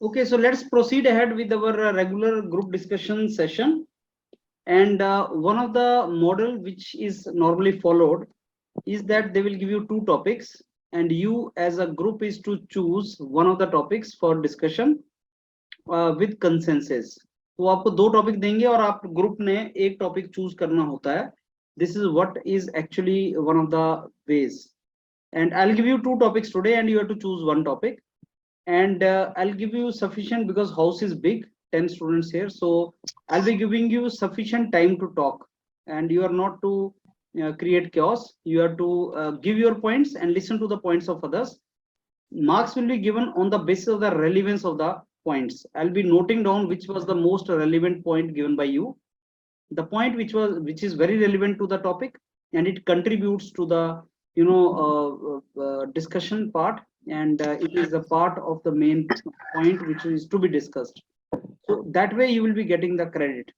Okay, so let's proceed ahead with our regular group discussion session. And one of the model which is normally followed is that they will give you two topics, and you as a group is to choose one of the topics for discussion with consensus. तो आपको दो topic देंगे और आप group ने एक topic choose करना होता है. This is what is actually one of the ways. And I'll give you two topics today, and you have to choose one topic. And I'll give you sufficient, because house is big, 10 students here, so I'll be giving you sufficient time to talk, and you are not to create chaos. You have to give your points and listen to the points of others. Marks will be given on the basis of the relevance of the points. I'll be noting down which was the most relevant point given by you, the point which is very relevant to the topic, and it contributes to the discussion part, and it is a part of the main point which is to be discussed. So that way you will be getting the credit,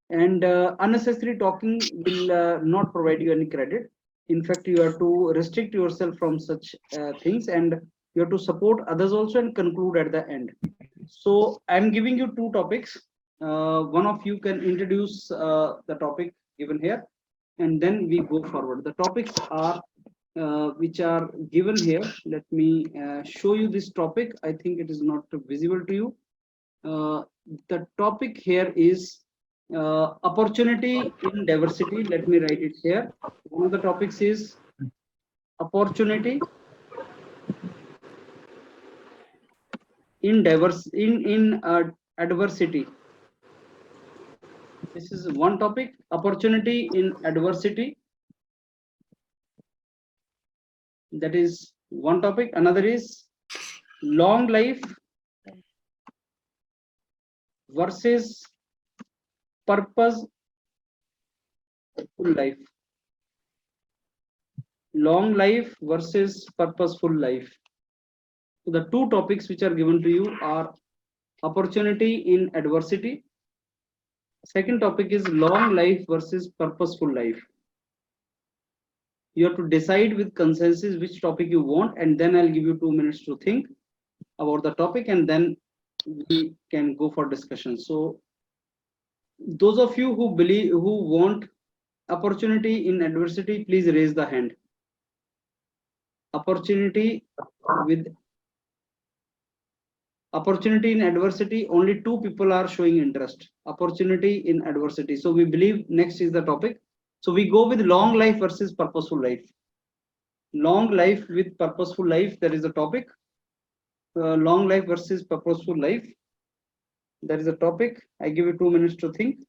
and unnecessary talking will not provide you any credit. In fact, you have to restrict yourself from such things, and you have to support others also and conclude at the end. So I'm giving you two topics. One of you can introduce the topic given here, and then we go forward. The topics are which are given here. Let me show you this topic. I think it is not visible to you. The topic here is opportunity in diversity. Let me write it here. One of the topics is opportunity in adversity. This is one topic, opportunity in adversity. That is one topic. Another is long life versus purposeful life. Long life versus purposeful life. So the two topics which are given to you are opportunity in adversity. Second topic is long life versus purposeful life. You have to decide with consensus which topic you want, and then I'll give you 2 minutes to think about the topic, and then we can go for discussion. So those of you who want opportunity in adversity, please raise the hand. Opportunity in adversity, only 2 people are showing interest. Opportunity in adversity. So we believe next is the topic. So we go with long life versus purposeful life. Long life with purposeful life, that is the topic. Long life versus purposeful life, that is the topic. I give you 2 minutes to think.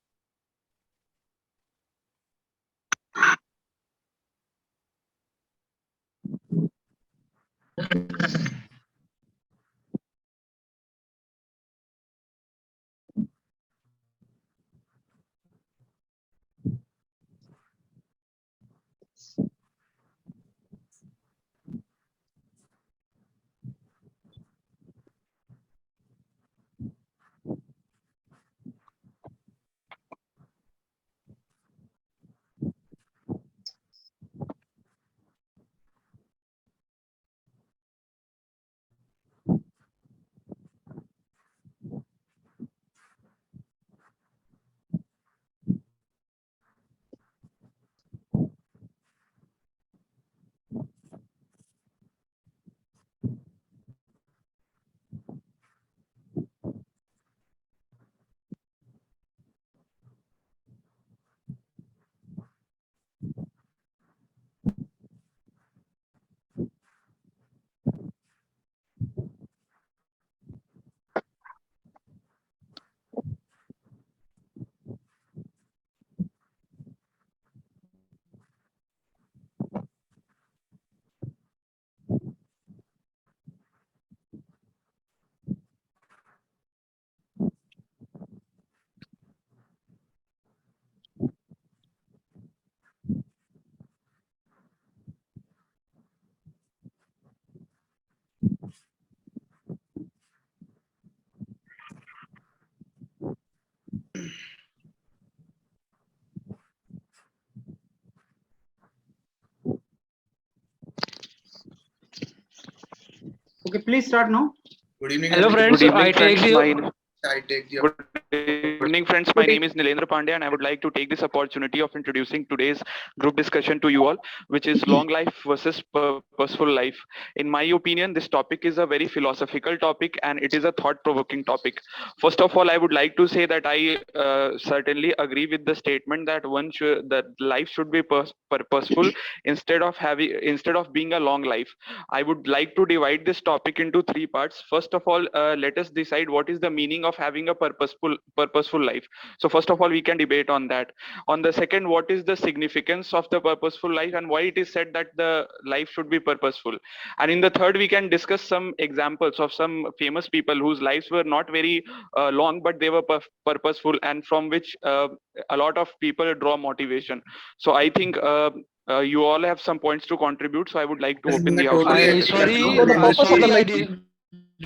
Okay, please start now. Good evening. Hello friends, Good I evening, take friends. you. I take the Good evening, friends. My name is Nilendra Pandey, and I would like to take this opportunity of introducing today's group discussion to you all, which is long life versus purposeful life. In my opinion, this topic is a very philosophical topic, and it is a thought-provoking topic. First of all, I would like to say that I certainly agree with the statement that that life should be purposeful instead of being a long life. I would like to divide this topic into three parts. First of all, let us decide what is the meaning of having a purposeful life. So first of all, we can debate on that. On the second, what is the significance of the purposeful life and why it is said that the life should be purposeful. And in the third, we can discuss some examples of some famous people whose lives were not very long, but they were purposeful, and from which a lot of people draw motivation. So I think you all have some points to contribute, so I would like to Yes, open मैं the house totally for I agree discussion. करता sorry, हूँ। So the but I purpose of the sorry, I life.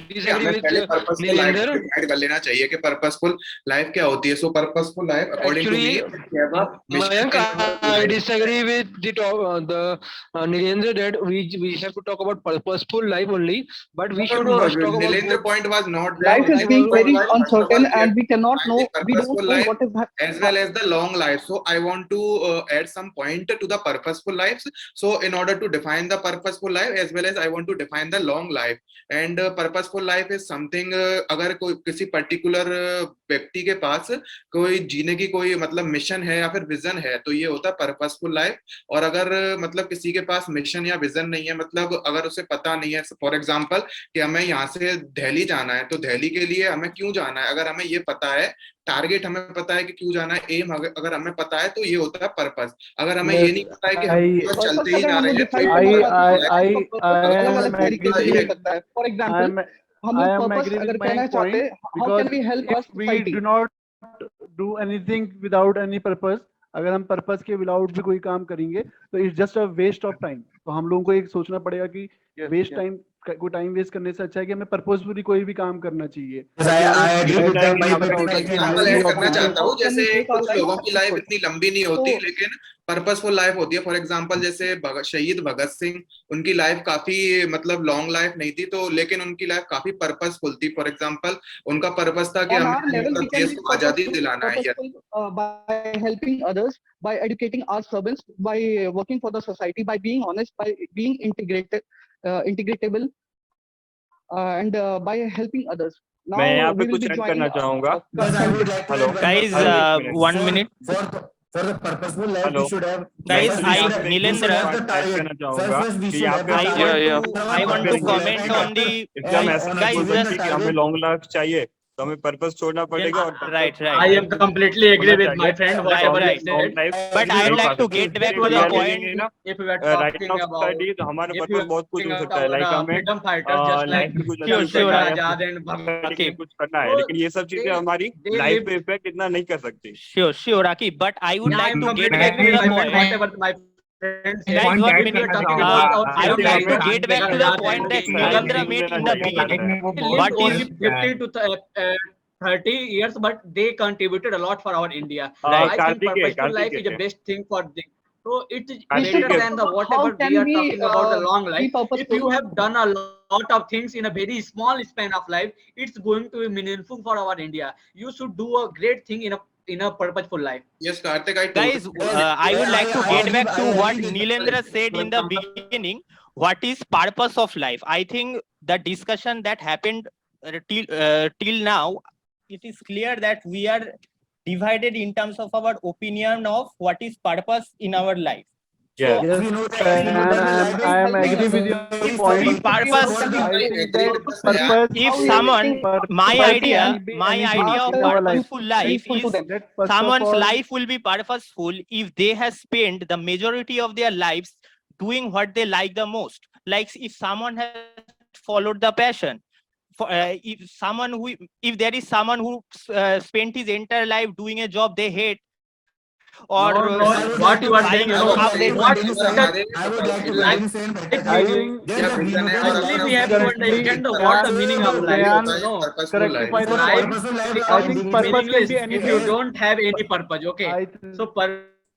disagree हमें with पहले purposeful life को Nilendra. Define कर लेना चाहिए कि पर्पसफुल लाइफ क्या होती है। So purposeful life according to me Actually, have a Mayank, mission in your I life. disagree with the Nilendra that we have to talk about purposeful life only, but we should No, not talk about Nilendra point was not that. Life is life Nilendra being also. point very was first of all uncertain, clear. and we cannot I know. think We don't purposeful know life what is as well as the long life. So I want to add some point to the purposeful lives. So in order to define the purposeful life as well as I want to define the long life. And purposeful life is something अगर कोई किसी particular व्यक्ति के पास कोई जीने की कोई मतलब मिशन है या फिर विजन है तो ये होता है पर्पसफुल लाइफ। और अगर मतलब किसी के पास मिशन या विजन नहीं है मतलब अगर उसे पता नहीं है फॉर एग्जांपल कि हमें यहाँ से दिल्ली जाना है तो दिल्ली के लिए हमें क्यों जाना है अगर हमें ये पता है टारगेट हमें पता है कि क्यों जाना है एम अगर हमें पता है तो ये होता है पर्पस। अगर हमें ये Yes, नहीं पता है कि हम I बस पर्पस चलते ही अगर जा हम रहे लोग हैं तो डिफाइन ये करना I चाहते हैं I तो I पर्पस I अलग अलग am तरीके से agree हो with सकता है। फॉर I एग्जांपल am हम I लोग am पर्पस agree with अगर my कहना चाहते point हैं, how because can we help if our we society. do not do anything without any purpose, अगर हम पर्पस के विदाउट भी कोई काम करेंगे तो it's just a waste of time. तो हम लोगों को एक सोचना पड़ेगा कि वेस्ट टाइम कोई टाइम वेस्ट करने से अच्छा है कि हमें पर्पसफुली कोई भी काम करना चाहिए ताकि I हमें agree with ऐसा them. नहीं My करना होता कि हमें एग्जाम्पल ये ऐड करना ऑब्जेक्टिव चाहता हूँ जैसे कुछ लोगों की लाइफ गुड। इतनी लंबी नहीं होती लेकिन पर्पसफुल लाइफ होती है। फॉर एग्जांपल जैसे शहीद भगत सिंह उनकी लाइफ काफी मतलब लॉन्ग लाइफ नहीं थी तो लेकिन उनकी लाइफ काफी पर्पसफुल थी। फॉर एग्जांपल उनका पर्पस था कि On हमें our level, we मतलब can देश be को आजादी दिलाना है। purposeful by helping others, by educating our servants, by working for the society, by being honest, by being integratable, and by helping others. मैं यहाँ Now पे we will कुछ be ऐड करना joining. चाहूंगा। Yes, I would like to Hello. add one Guys, more point. एक minute. 1 minute. For the purposeful life, Hello. we should have. Guys, first I we should have- we should Nilendra have the add करना target. चाहूंगा First, we कि should यहाँ have पे the हम target. I want to purposeful life. comment And on the इसलिए हम guys, ऐसा on नहीं बोल achieving the सकते कि हमें target. लॉन्ग लाइफ चाहिए तो हमें पर्पस छोड़ना पड़ेगा और right. I am completely agree with my friend whatever he Right. said. Life But I would like to get back to the point. If we are right talking now about, society तो हमारे if purpose you बहुत कुछ हो are सकता है like हमें freedom fighters, just like life में कुछ Sure, अचीव sure. करना है Azad and Bhagat society Singh. में कुछ करना है So लेकिन ये सब चीजें हमारी they लाइफ lived. पे इफेक्ट इतना नहीं कर सकती। Sure, Aki. But I would Yeah, I like am to get completely back to agree the with my friend, point. whatever my friend said. Guys, 1 If we minute. are talking about our I would freedom like to fighters, get back to the Azad point and that Bhagat Nilendra Singh, made in the beginning. they lived What only is 50 to 30 years, but they contributed a lot for our India. So right? I think purposeful life is the best thing for them. So it is better than the How whatever can we are we talking about the long be life. If purposeful? you have done a lot of things in a very small span of life, it's going to be meaningful for our India. You should do a great thing in a purposeful life. Yes, Karthik, I Guys, totally I would like to get back to what agree with Nilendra said in the beginning. What is purpose of life? I think the discussion that happened till now, it is clear that we are divided in terms of our opinion of what is purpose in our life. So, yes, we know that I am agree with your point. if purpose, I think that purpose. purpose if How someone, purpose my can idea, be my anything idea of in our life. purposeful life useful to is them. That first of someone's all, life will be purposeful if they have spent the majority of their lives doing what they like the most. Like if someone has followed the passion, if there is someone who spent his entire life doing a job they hate, or What you are saying, I would like to what continue saying. I would like to continue saying that I think actually we have to understand what the meaning of life Zayan, is. No, correctify the life point. purposeful life I becomes think purpose can meaningless be if you anything. don't have any purpose. Okay, I so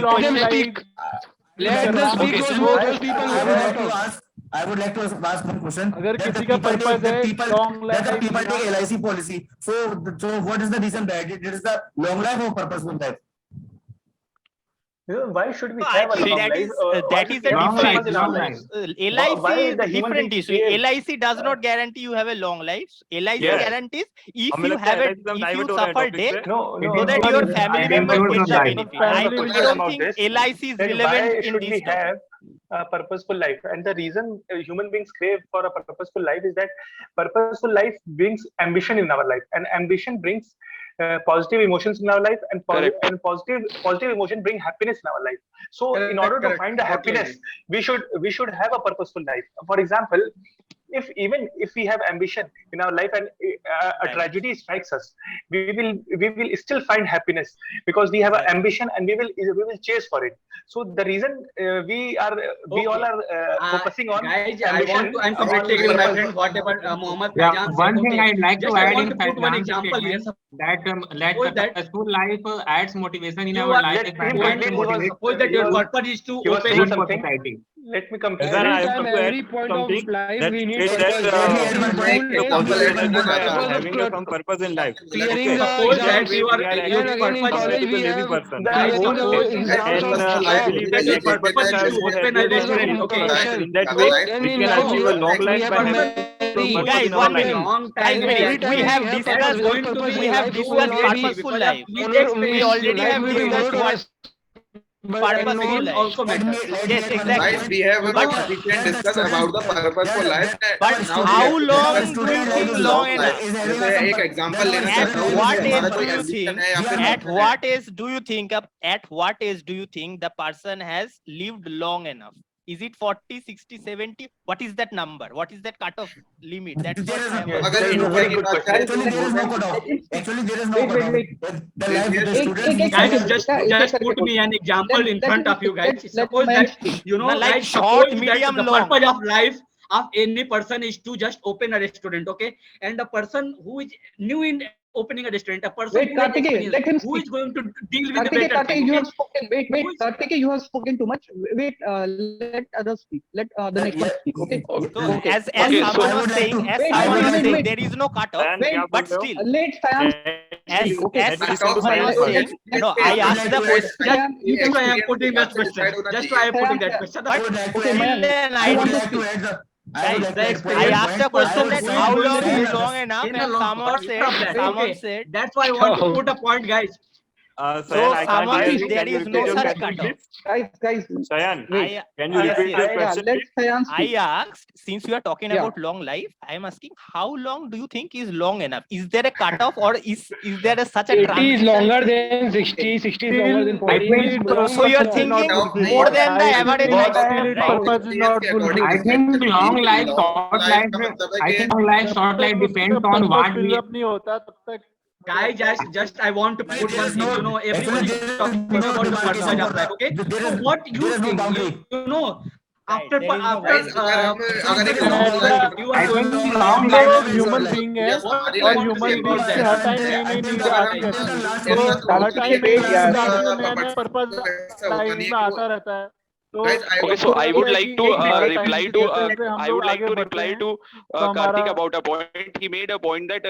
see. long Let them life. speak. Let the speak question. those people who I would have like to talked. ask. I would like to ask one question. अगर That the किसी का people take- purpose that है people- long that the life people take या- LIC policy. So what is the reason behind it? It is the long life or purposeful life? Why should we No, I have a think long that life? is Why that should is we a have Long different life, long life. issue. Why LIC is is the human different being issue. saved? LIC does not guarantee you have a long life. LIC Yes. guarantees if हमें you लगता है have it, एकदम if you divert हो रहा है suffer topic से। death, No, no. so that no, your no, family I am members told get from the life. benefit. I Family will don't about think this, LIC is That relevant why in should we this topic. have a purposeful life? And the reason human beings crave for a purposeful life is that purposeful life brings ambition in our life, and ambition brings positive emotions in our life, and, Correct. and positive emotion bring happiness in our life. So in order to find the happiness, we should have a purposeful life. For example, if we have ambition in our life and a tragedy strikes us, we will still find happiness because we have an ambition and we will chase for it. So the reason we all are focusing on Guys, ambition. I'm completely agree with my friend whatever Mohammed Faizan said. One thing Okay. I'd like Just to I add want in to put one example here. that that Suppose the that purposeful life adds motivation in you our are life let him and complete. that He was- motivates suppose that your he was- purpose is to he was open saying good for something. society. Let me complete. Then I Every have time, to add every point of something life, that we need it purpose. says, Let me add one School point. days, Couple we add need one purpose point. of having some purpose in life. clearing Okay. the suppose that exams. you are We are And your again, in purpose college, we lazy have person. clearing Suppose the exams And of I job. believe that that your purpose is to most open a every restaurant. of Okay. motivation. in that way Then we in can life, achieve a long we life have by to having marry. purpose Guys, in our one life. minute. Long Guys, time Every time we have purpose, discussed without purpose, we have life will discussed not be purposeful because life. of lived honor- experience. We already life have will be discussed monotonous, what but purposeful Experience life. also Let matters. me Yes, add one exactly. Guys, we have You but know, we can that the discuss student- about the purposeful that- life. that- But Now how we have to long discuss do you about think the long life. enough? is having जैसे some- एक example that लेना our At चाहता हूँ what कि age हमारा do कोई you ambition think? है या फिर At what age do you think? At what age do you think the person has lived long enough? Is it 40, 60, 70? What is that number? What is that cutoff limit? That's There what is I am no- अगर Very इन की good बात question. करें तो Actually, there is no more than- cutoff. Actually, there is no Wait, wait, cutoff. The life, the Yes. students. which guys, are- just put me an example in front of you guys. Suppose that you know, No, like guys, short, suppose medium, that the long. purpose of life of any person is to just open a restaurant, okay? And the person who is new in opening a restaurant, a person Wait, who has Kartikeya, experience, let him who is speak. going to deal with the Kartikeya, better thing, you okay? have spoken. Wait, Who is- Kartikeya, you have spoken too much. Wait, let others speak. Let the next one speak. Okay. So Okay. as Okay, so- someone I was would like saying, to- as Wait, someone wait, was wait, saying, wait. there is no cutoff. Sayan, क्या But बोल रहे हो? still, Let Sayan as speak. Okay. as Let me someone listen to was Sayan saying, first. no, I asked the question. You Just can why I am experience putting के that हिसाब से question. decide होना Just why I am चाहिए। putting that question. I would like to Okay, add- Mayank, Then I I would want to like to speak. add the- I Guys, would like the to add experience- I one asked a point. question I would that say- how going long to is be long enough, in a and long someone short said, of that, someone okay? said, That's why I want to put a point, guys. Sayan, I can't someone hear is- you. there Can you is repeat no your such question, cutoff. please? Guys, Sayan, I can you yes, repeat your yes. question, let please? Sayan I speak. asked, since you are talking Yeah. about long life, I am asking how long do you think is long enough? Is there a cutoff, or is there such a 80 is transition? longer than 60, 60 is longer than 40. So you are thinking more than the average lifespan, right? Purpose is not fulfilled. I think long life, short life, I think long life, short life depends on what we. fill up नहीं होता तब तक Guys, just I want to put one thing. You know, everybody Actually, there is talking no about the demarcation purpose of for life, that. okay? There So is- what you there is no think? boundary. You know, after there is no after Guys, अगर हम अगर एक long you life are I going think to long live life a human life. being है Yes, हमारी और life human में being से से हर टाइम नई नई नीड आती रहती है तो हर टाइम नई नीड आती है नया नया पर्पस लाइफ में आता रहता है तो Okay, so I would like to reply to I would like to reply to Karthik about a point. He made a point that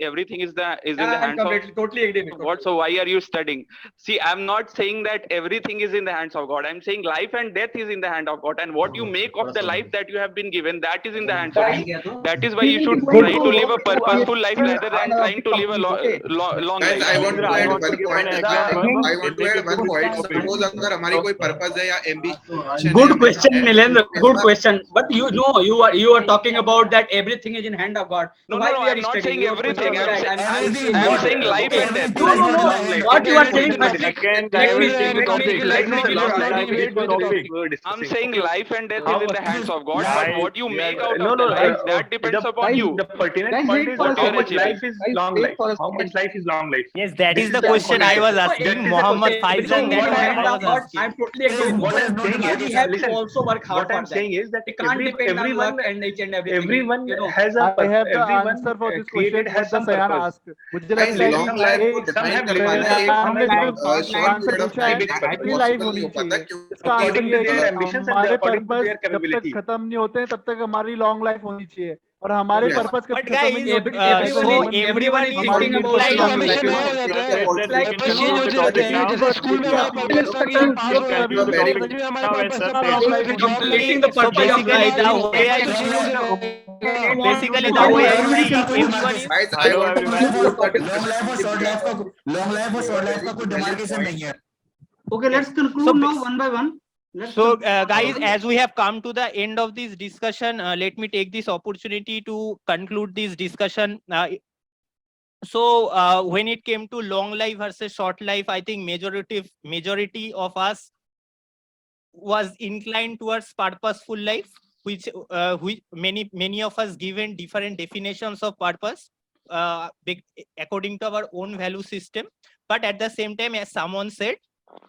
everything is in the hands of totally agree with God. So why are you studying? See, I'm not saying that everything is in the hands of God. I'm saying life and death is in the hand of God, and what you make of the life that you have been given, that is in the hands of you. That is why you should try to live a purposeful life rather than trying to live a long Guys, life. I want to add one point. I want to add one point. Topic. Suppose अगर हमारी कोई purpose है या ambition Good question, Nilendra. Good question. But you know, you are talking about that everything is in hand of God. So No, why no, we are I'm not studying? saying You are everything. putting I'm that. I'm saying life and death. No, no, no. What you are saying? Again, Let me diverting the topic. let me Divert the topic. I'm saying life and death is in the hands of God, Guys, but what you make out no, of the no, life, that depends upon guys, you. The pertinent Guys, point wait is for a how much second. life is Guys, long wait life. for a How much life is long life? Yes, that This is is the the question I was point. asking. That is the Muhammad question. Faizan, What that hand I of was God? asking. I'm totally agree with What you. I'm saying saying we is, have to listen, also work hard what for I'm that. saying is that We can't depend on luck and each and everything. everyone You know, has a I have the everyone answer for this created question has what the some Sayan purpose. asked. मुझे भाई लगता है long कि life को एक some define have कर पाना limited, एक सयान ने some जो have short answer period of पूछा है टाइम में कितनी लाइफ पॉसिबल नहीं होनी हो पाता चाहिए, क्योंकि इसका आंसर according ये to है their कि ambitions and हमारे according to पर्पस their जब तक capability. खत्म नहीं होते हैं तब तक हमारी लॉन्ग लाइफ होनी चाहिए, और हमारे Yes. पर्पस कभी But खत्म ही guys, नहीं होते every- हैं everyone तो is- everyone is हमारी thinking need about for life long long हमेशा life, you नया know. हो जाता It's है, like, चेंज you हो know, जाते हैं, now. जैसे स्कूल में हमारे मुझे पर्पस था लगता कि है हम पास हो अभी very जॉब good. लगी हमारे Now पर्पस it's था not long life there. Job completing the so purpose of basically life, the you know. way I कुछ see, नहीं होगा। basically the How way I everybody see, conclude? everyone is Guys, I Hello, want to everyone. conclude the long discussion. Life और short life का कोई Very demarcation point. नहीं है. Okay, let's So conclude now bas- one by one. Let's So, conclude one by guys, one. as we have come to the end of this discussion, let me take this opportunity to conclude this discussion. When it came to long life versus short life, I think majority of us was inclined towards purposeful life, which many of us given different definitions of purpose according to our own value system. But at the same time, as someone said,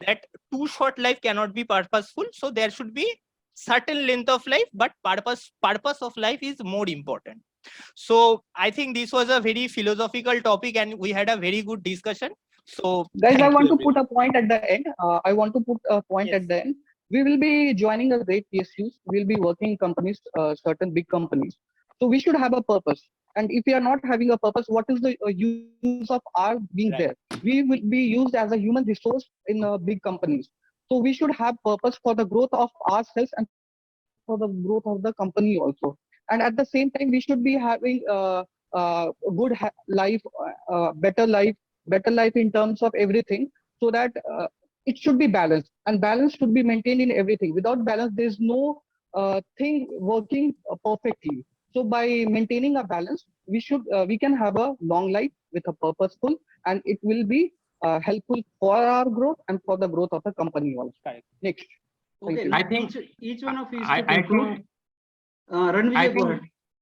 that too short life cannot be purposeful, so there should be certain length of life, but purpose of life is more important. So I think this was a very philosophical topic and we had a very good discussion. So Guys, I thank want you, to put a point at the end. I want to put a point Yes. at the end. We will be joining a great PSUs. We'll be working in companies, certain big companies. So we should have a purpose. And if we are not having a purpose, what is the use of our being Right. there? We will be used as a human resource in big companies. So we should have purpose for the growth of ourselves and for the growth of the company also. And at the same time, we should be having a good life, better life in terms of everything, so that it should be balanced, and balance should be maintained in everything. Without balance, there's no thing working perfectly. So by maintaining a balance, we can have a long life with a purposeful, and it will be helpful for our growth and for the growth of the company also. Correct. Next. Thank Okay, you. I think each one of you is I to conclude. think Ranvijay, go ahead.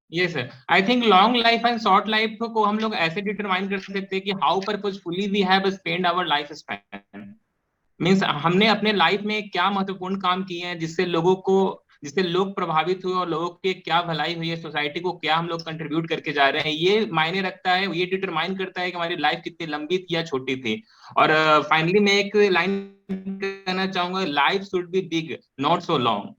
yes sir, I think long life and short life को हम लोग ऐसे determine कर सकते हैं कि how purposefully we have spent our life span. Means हमने अपने लाइफ में क्या महत्वपूर्ण काम किए हैं जिससे लोग प्रभावित हुए और लोगों के क्या भलाई हुई है, सोसाइटी को क्या हम लोग कंट्रीब्यूट करके जा रहे हैं, ये मायने रखता है, ये डिटरमाइन करता है कि हमारी लाइफ कितनी लंबी थी या छोटी थी. और फाइनली मैं एक लाइन कहना चाहूंगा, life should be big not so long.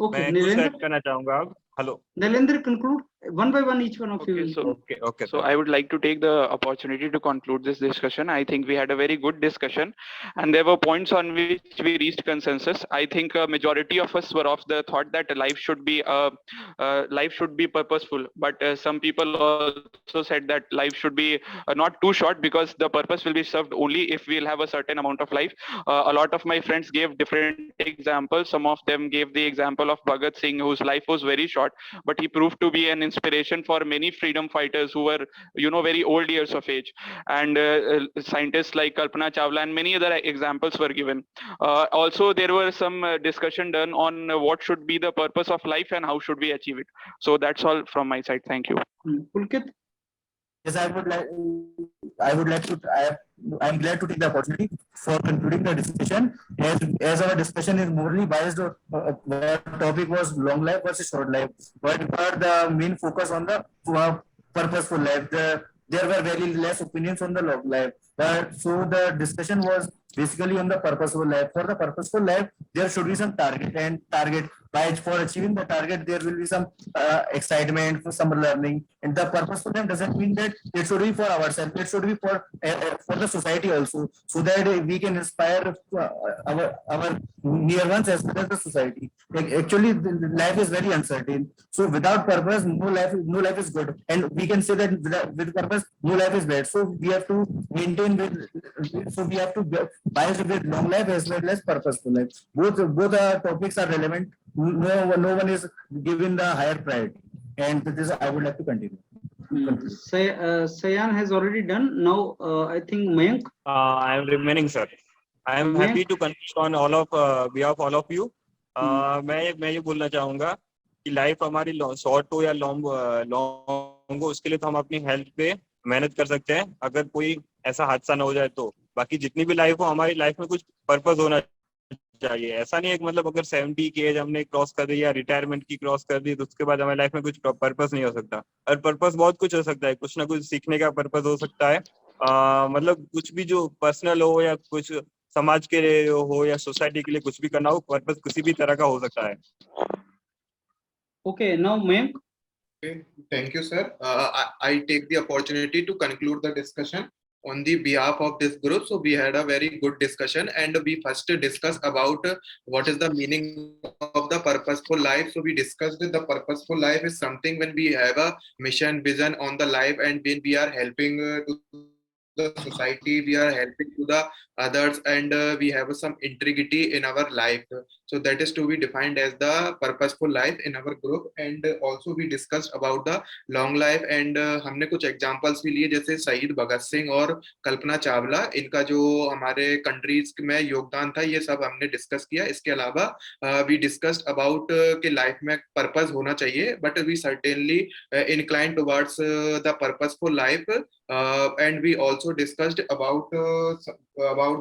Okay, मैं कुछ Nilendra. ऐड करना चाहूंगा अब. Hello. Nilendra, conclude one by one. Each one of you. Okay, will so conclude. Okay. So I would like to take the opportunity to conclude this discussion. I think we had a very good discussion and there were points on which we reached consensus. I think a majority of us were of the thought that life should be purposeful, but some people also said that life should be not too short, because the purpose will be served only if we'll have a certain amount of life. A lot of my friends gave different examples. Some of them gave the example of Bhagat Singh, whose life was very short, but he proved to be an inspiration for many freedom fighters who were, very old years of age. And scientists like Kalpana Chawla and many other examples were given. Also, there were some discussion done on what should be the purpose of life and how should we achieve it. So that's all from my side. Thank you. Pulkit. Yes, I'm glad to take the opportunity for concluding the discussion. As our discussion is morally biased, the topic was long life versus short life, but the main focus on the purposeful life. There were very less opinions on the long life, so the discussion was basically on the purposeful life. For the purposeful life, there should be some target. For achieving the target, there will be some excitement, for some learning. And the purposeful life doesn't mean that it should be for ourselves. It should be for the society also, so that we can inspire our near ones as well as the society. Actually, life is very uncertain. So without purpose, no life is good. And we can say that with purpose, no life is bad. So we have to maintain we have to bias with long life as well as purposeful life. Both topics are relevant. No one is given the higher priority. And this I would like to continue. Sayan has already done. Now, I think Mayank. I am remaining, sir. I am happy to conclude on behalf of all of you. मैं ये बोलना चाहूंगा कि life हमारी short हो या long हो, उसके लिए तो हम अपनी हेल्थ पे मेहनत कर सकते हैं, अगर कोई ऐसा हादसा ना हो जाए तो. बाकी जितनी भी लाइफ हो, हमारी लाइफ में कुछ पर्पस होना चाहिए। ऐसा नहीं है कि मतलब अगर 70 की एज हमने क्रॉस कर दी या रिटायरमेंट की क्रॉस कर दी तो उसके बाद हमारी लाइफ में कुछ पर्पस नहीं हो सकता। और पर्पस बहुत कुछ हो सकता है, कुछ ना कुछ सीखने का पर्पस हो सकता है, मतलब कुछ भी जो पर्सनल हो या कुछ समाज के लिए हो या सोसाइटी के लिए कुछ भी करना हो, पर्पस किसी भी तरह का हो सकता है। Okay, now Mayank. Okay, thank you, sir. I take the opportunity to conclude the discussion on the behalf of this group. So we had a very good discussion, and we first discussed about what is the meaning of the purposeful life. So we discussed that the purposeful life is something when we have a mission, vision on the life, and when we are helping to the society, we are helping to the others, and we have some integrity in our life. So that is to be defined as the purposeful life in our group. And also we discussed about the long life, and हमने कुछ examples भी लिए, जैसे शहीद भगत सिंह और कल्पना चावला, इनका जो हमारे कंट्रीज में योगदान था, ये सब हमने डिस्कस किया। इसके अलावा we discussed about कि लाइफ में पर्पस होना चाहिए, but we certainly inclined towards the purposeful life. And we also discussed about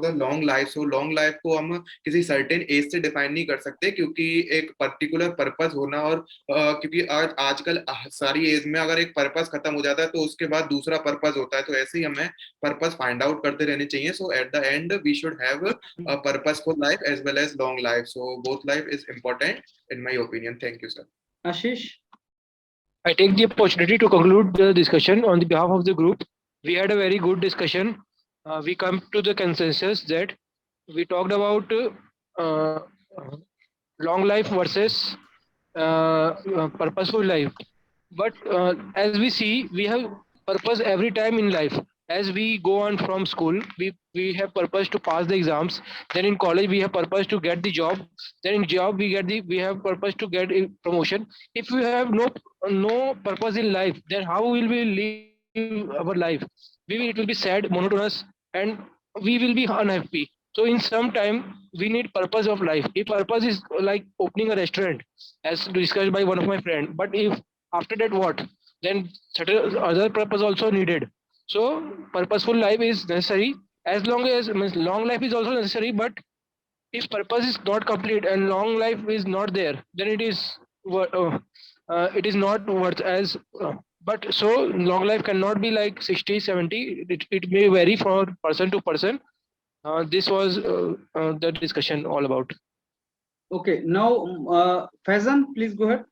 the long life. So long life को हम किसी certain age से define नहीं कर सकते, क्योंकि एक particular purpose होना, और क्योंकि आजकल सारी एज में अगर एक पर्पस खत्म हो जाता है तो उसके बाद दूसरा पर्पस होता है, तो ऐसे ही हमें पर्पस फाइंड आउट करते रहने चाहिए. So at the end we should have a purposeful life as well as long life. So both life is important in my opinion. Thank you, sir. Ashish. I take the opportunity to conclude the discussion on the behalf of the group. We had a very good discussion. We come to the consensus that we talked about long life versus purposeful life. But as we see, we have purpose every time in life. As we go on from school, we have purpose to pass the exams. Then in college, we have purpose to get the job. Then in job, we have purpose to get a promotion. If we have no purpose in life, then how will we live our life? It will be sad, monotonous, and we will be unhappy. So in some time, we need purpose of life. If purpose is like opening a restaurant, as discussed by one of my friends, but if after that what? Then certain other purpose also needed. So purposeful life is necessary, as long as long life is also necessary. But if purpose is not complete and long life is not there, then it is not worth as. But so long life cannot be like 60, 70. It may vary from person to person. This was the discussion all about. Okay, now Faizan, please go ahead.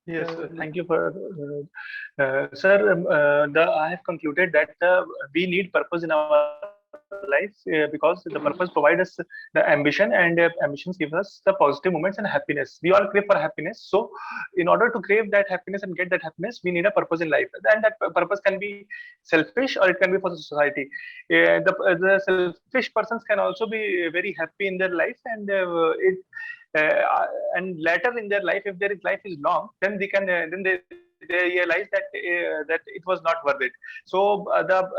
Yes, thank you for sir. I have concluded that we need purpose in our life because the purpose provides us the ambition, and ambitions give us the positive moments and happiness. We all crave for happiness, so in order to crave that happiness and get that happiness, we need a purpose in life, and that purpose can be selfish or it can be for the society. The selfish persons can also be very happy in their life, and and later in their life, if their life is long, then they can they realize that that it was not worth it. So the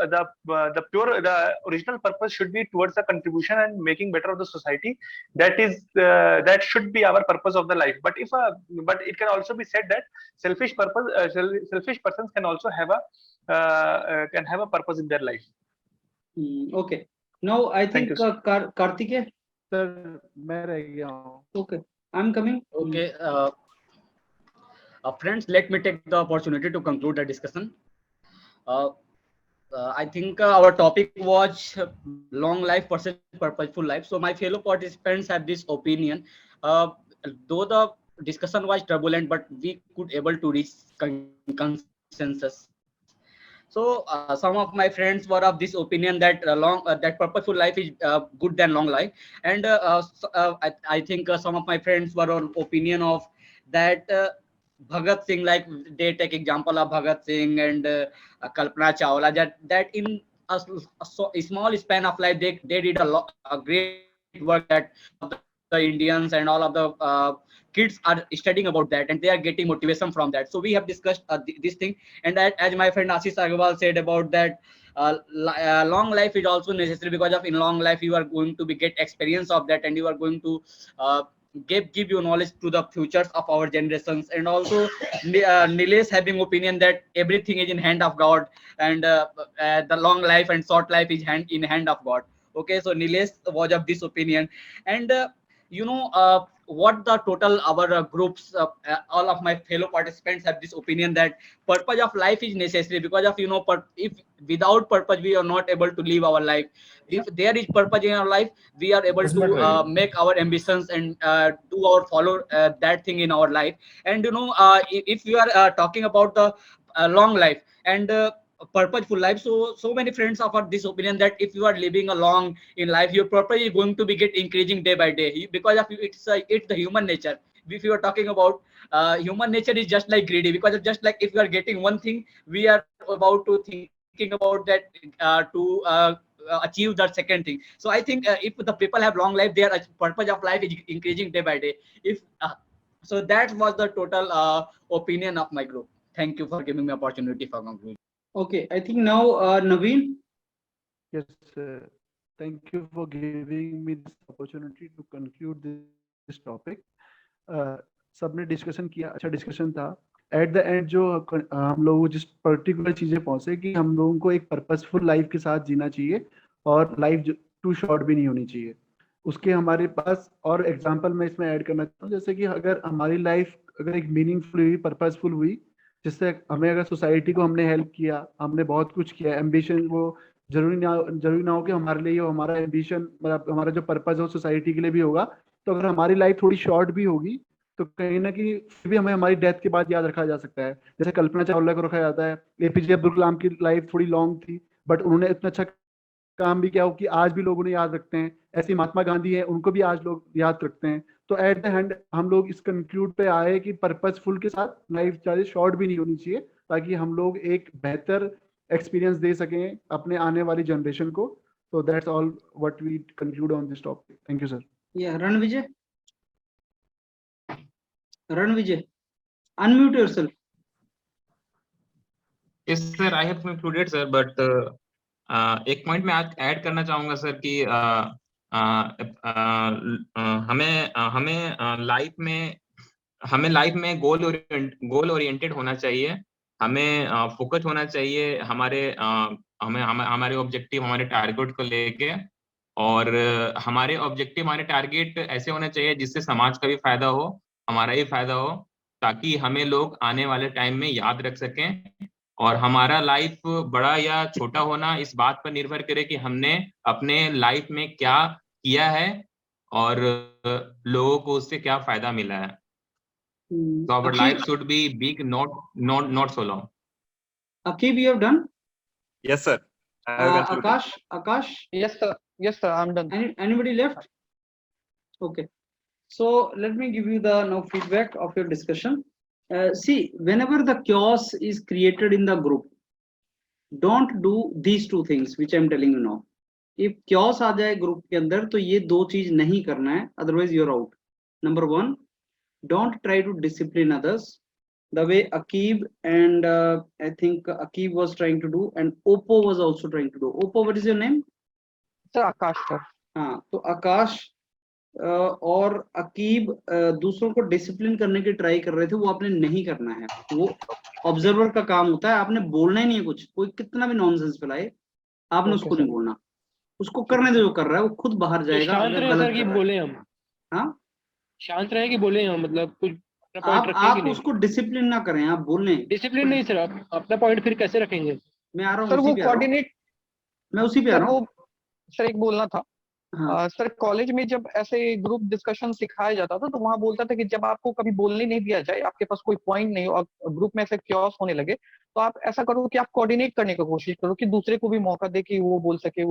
original purpose should be towards the contribution and making better of the society. That should be our purpose of the life. But it can also be said that selfish persons can also have a purpose in their life. Okay. Now I think Karthikeya. Sir, मैं रह गया हूँ. Okay, I'm coming. Okay. Friends, let me take the opportunity to conclude the discussion. I think our topic was long life versus purposeful life. So my fellow participants have this opinion. Though the discussion was turbulent, but we could able to reach consensus. So some of my friends were of this opinion that that purposeful life is good than long life, and I think some of my friends were of opinion of that Bhagat Singh, like they take example of Bhagat Singh and Kalpana Chawla, that in a small span of life they did a great work that the Indians and all of the kids are studying about that, and they are getting motivation from that. So we have discussed this thing, and as my friend Ashish Agarwal said about that, long life is also necessary, because of in long life you are going to get experience of that, and you are going to give you knowledge to the futures of our generations. And also Nilesh having opinion that everything is in hand of God, and the long life and short life is in hand of God. Okay, so Nilesh was of this opinion, and you know, what the total our groups, all of my fellow participants have this opinion that purpose of life is necessary, because of, you know, if without purpose we are not able to live our life. If there is purpose in our life, we are able to make our ambitions and do our follow that thing in our life. And you know, if you are talking about the long life and purposeful life, so many friends offer this opinion that if you are living a long in life, your purpose is going to be get increasing day by day, because of it's the human nature. If you are talking about human nature is just like greedy, because of just like if you are getting one thing, we are about to thinking about that to achieve that second thing. So I think if the people have long life, their purpose of life is increasing day by day. If so that was the total opinion of my group. Thank you for giving me opportunity for conclusion. Okay, I think now Naveen. Yes, sir. Thank you for giving me this opportunity to conclude this topic. सबने discussion किया, अच्छा discussion था. Eight the and जो हम लोग जिस particular चीजें पहुंचे कि हम लोगों को एक पर्पसफुल लाइफ के साथ जीना चाहिए और लाइफ टू शॉर्ट भी नहीं होनी चाहिए. उसके हमारे पास और एग्जांपल मैं इसमें ऐड करना चाहता हूँ, जैसे कि अगर हमारी लाइफ अगर एक मीनिंगफुल हुई, पर्पसफुल हुई, जिससे हमें अगर सोसाइटी को हमने हेल्प किया, हमने बहुत कुछ किया, एम्बिशन वो जरूरी ना हो कि हमारे लिए हो, हमारा एम्बिशन मतलब हमारा जो पर्पस हो सोसाइटी के लिए भी होगा. तो अगर हमारी लाइफ थोड़ी शॉर्ट भी होगी तो कहीं ना कहीं फिर भी हमें हमारी डेथ के बाद याद रखा जा सकता है. जैसे कल्पना चावला को रखा जाता है. एपीजे अब्दुल कलाम की लाइफ थोड़ी लॉन्ग थी बट उन्होंने इतना अच्छा काम भी किया हो कि आज भी लोग उन्हें याद रखते हैं. ऐसे महात्मा गांधी है, उनको भी आज लोग याद रखते हैं. तो एट द एंड हम लोग इस कंक्लूड पे आए कि पर्पसफुल के साथ लाइफ ज़्यादा शॉर्ट भी नहीं होनी चाहिए, ताकि हम लोग एक बेहतर एक्सपीरियंस दे सकें अपने आने वाली जनरेशन को. तो that's all what we conclude on this topic. Thank you sir. Yeah, Ranvijay. Ranvijay, unmute yourself. Yes sir, I have concluded sir, but एक पॉइंट मैं ऐड करना चाहूंगा सर कि हमें लाइफ में गोल ओरिएंटेड होना चाहिए. हमें फोकस होना चाहिए हमारे ऑब्जेक्टिव, हमारे टारगेट को लेके. और हमारे ऑब्जेक्टिव, हमारे टारगेट ऐसे होना चाहिए जिससे समाज का भी फायदा हो, हमारा भी फायदा हो, ताकि हमें लोग आने वाले टाइम में याद रख सकें. और हमारा लाइफ बड़ा या छोटा होना इस बात पर निर्भर करे कि हमने अपने लाइफ में क्या किया है और लोगों को उससे क्या फायदा मिला है. So our life should be big, not so long. Akib, you have done? Yes sir. Akash. Yes sir, I'm done. Anybody left? Okay, so let me give you the now feedback of your discussion. See, whenever the chaos is created in the group, don't do these two things which I'm telling you now. If chaos आ जाए group के अंदर तो ये दो चीज नहीं करना है, otherwise you're out. Number one, don't try to discipline others the way Akib and I think Akib was trying to do, and Oppo was also trying to do. Oppo, what is your name? Sir, Akash sir. हाँ, तो आकाश और अकीब दूसरों को discipline करने की try कर रहे थे. वो आपने नहीं करना है, वो ऑब्जर्वर का काम होता है. आपने बोलना ही नहीं है कुछ. कोई कितना भी नॉनसेंस फैलाए, आपने उसको नहीं बोलना. उसको करने दो जो कर रहा है, वो खुद बाहर जाएगा. शांत रहे सर कि बोले हम. हाँ, शांत रहे कि बोले हम, मतलब कुछ आप उसको डिसिप्लिन ना करें, आप बोलने. डिसिप्लिन नहीं सर, आप अपना पॉइंट फिर कैसे रखेंगे? मैं आ रहा हूँ सर वो कोऑर्डिनेट, मैं उसी पे आ रहा हूँ. सर एक बोलना था. हाँ. सर कॉलेज में जब ऐसे ग्रुप डिस्कशन सिखाया जाता था तो वहां बोलता था कि जब आपको कभी बोलने नहीं दिया जाए, आपके पास कोई पॉइंट नहीं हो और ग्रुप में ऐसे क्योस होने लगे, तो आप ऐसा करो कि आप कोऑर्डिनेट करने की कोशिश करो कि दूसरे को भी मौका दे कि वो बोल सके.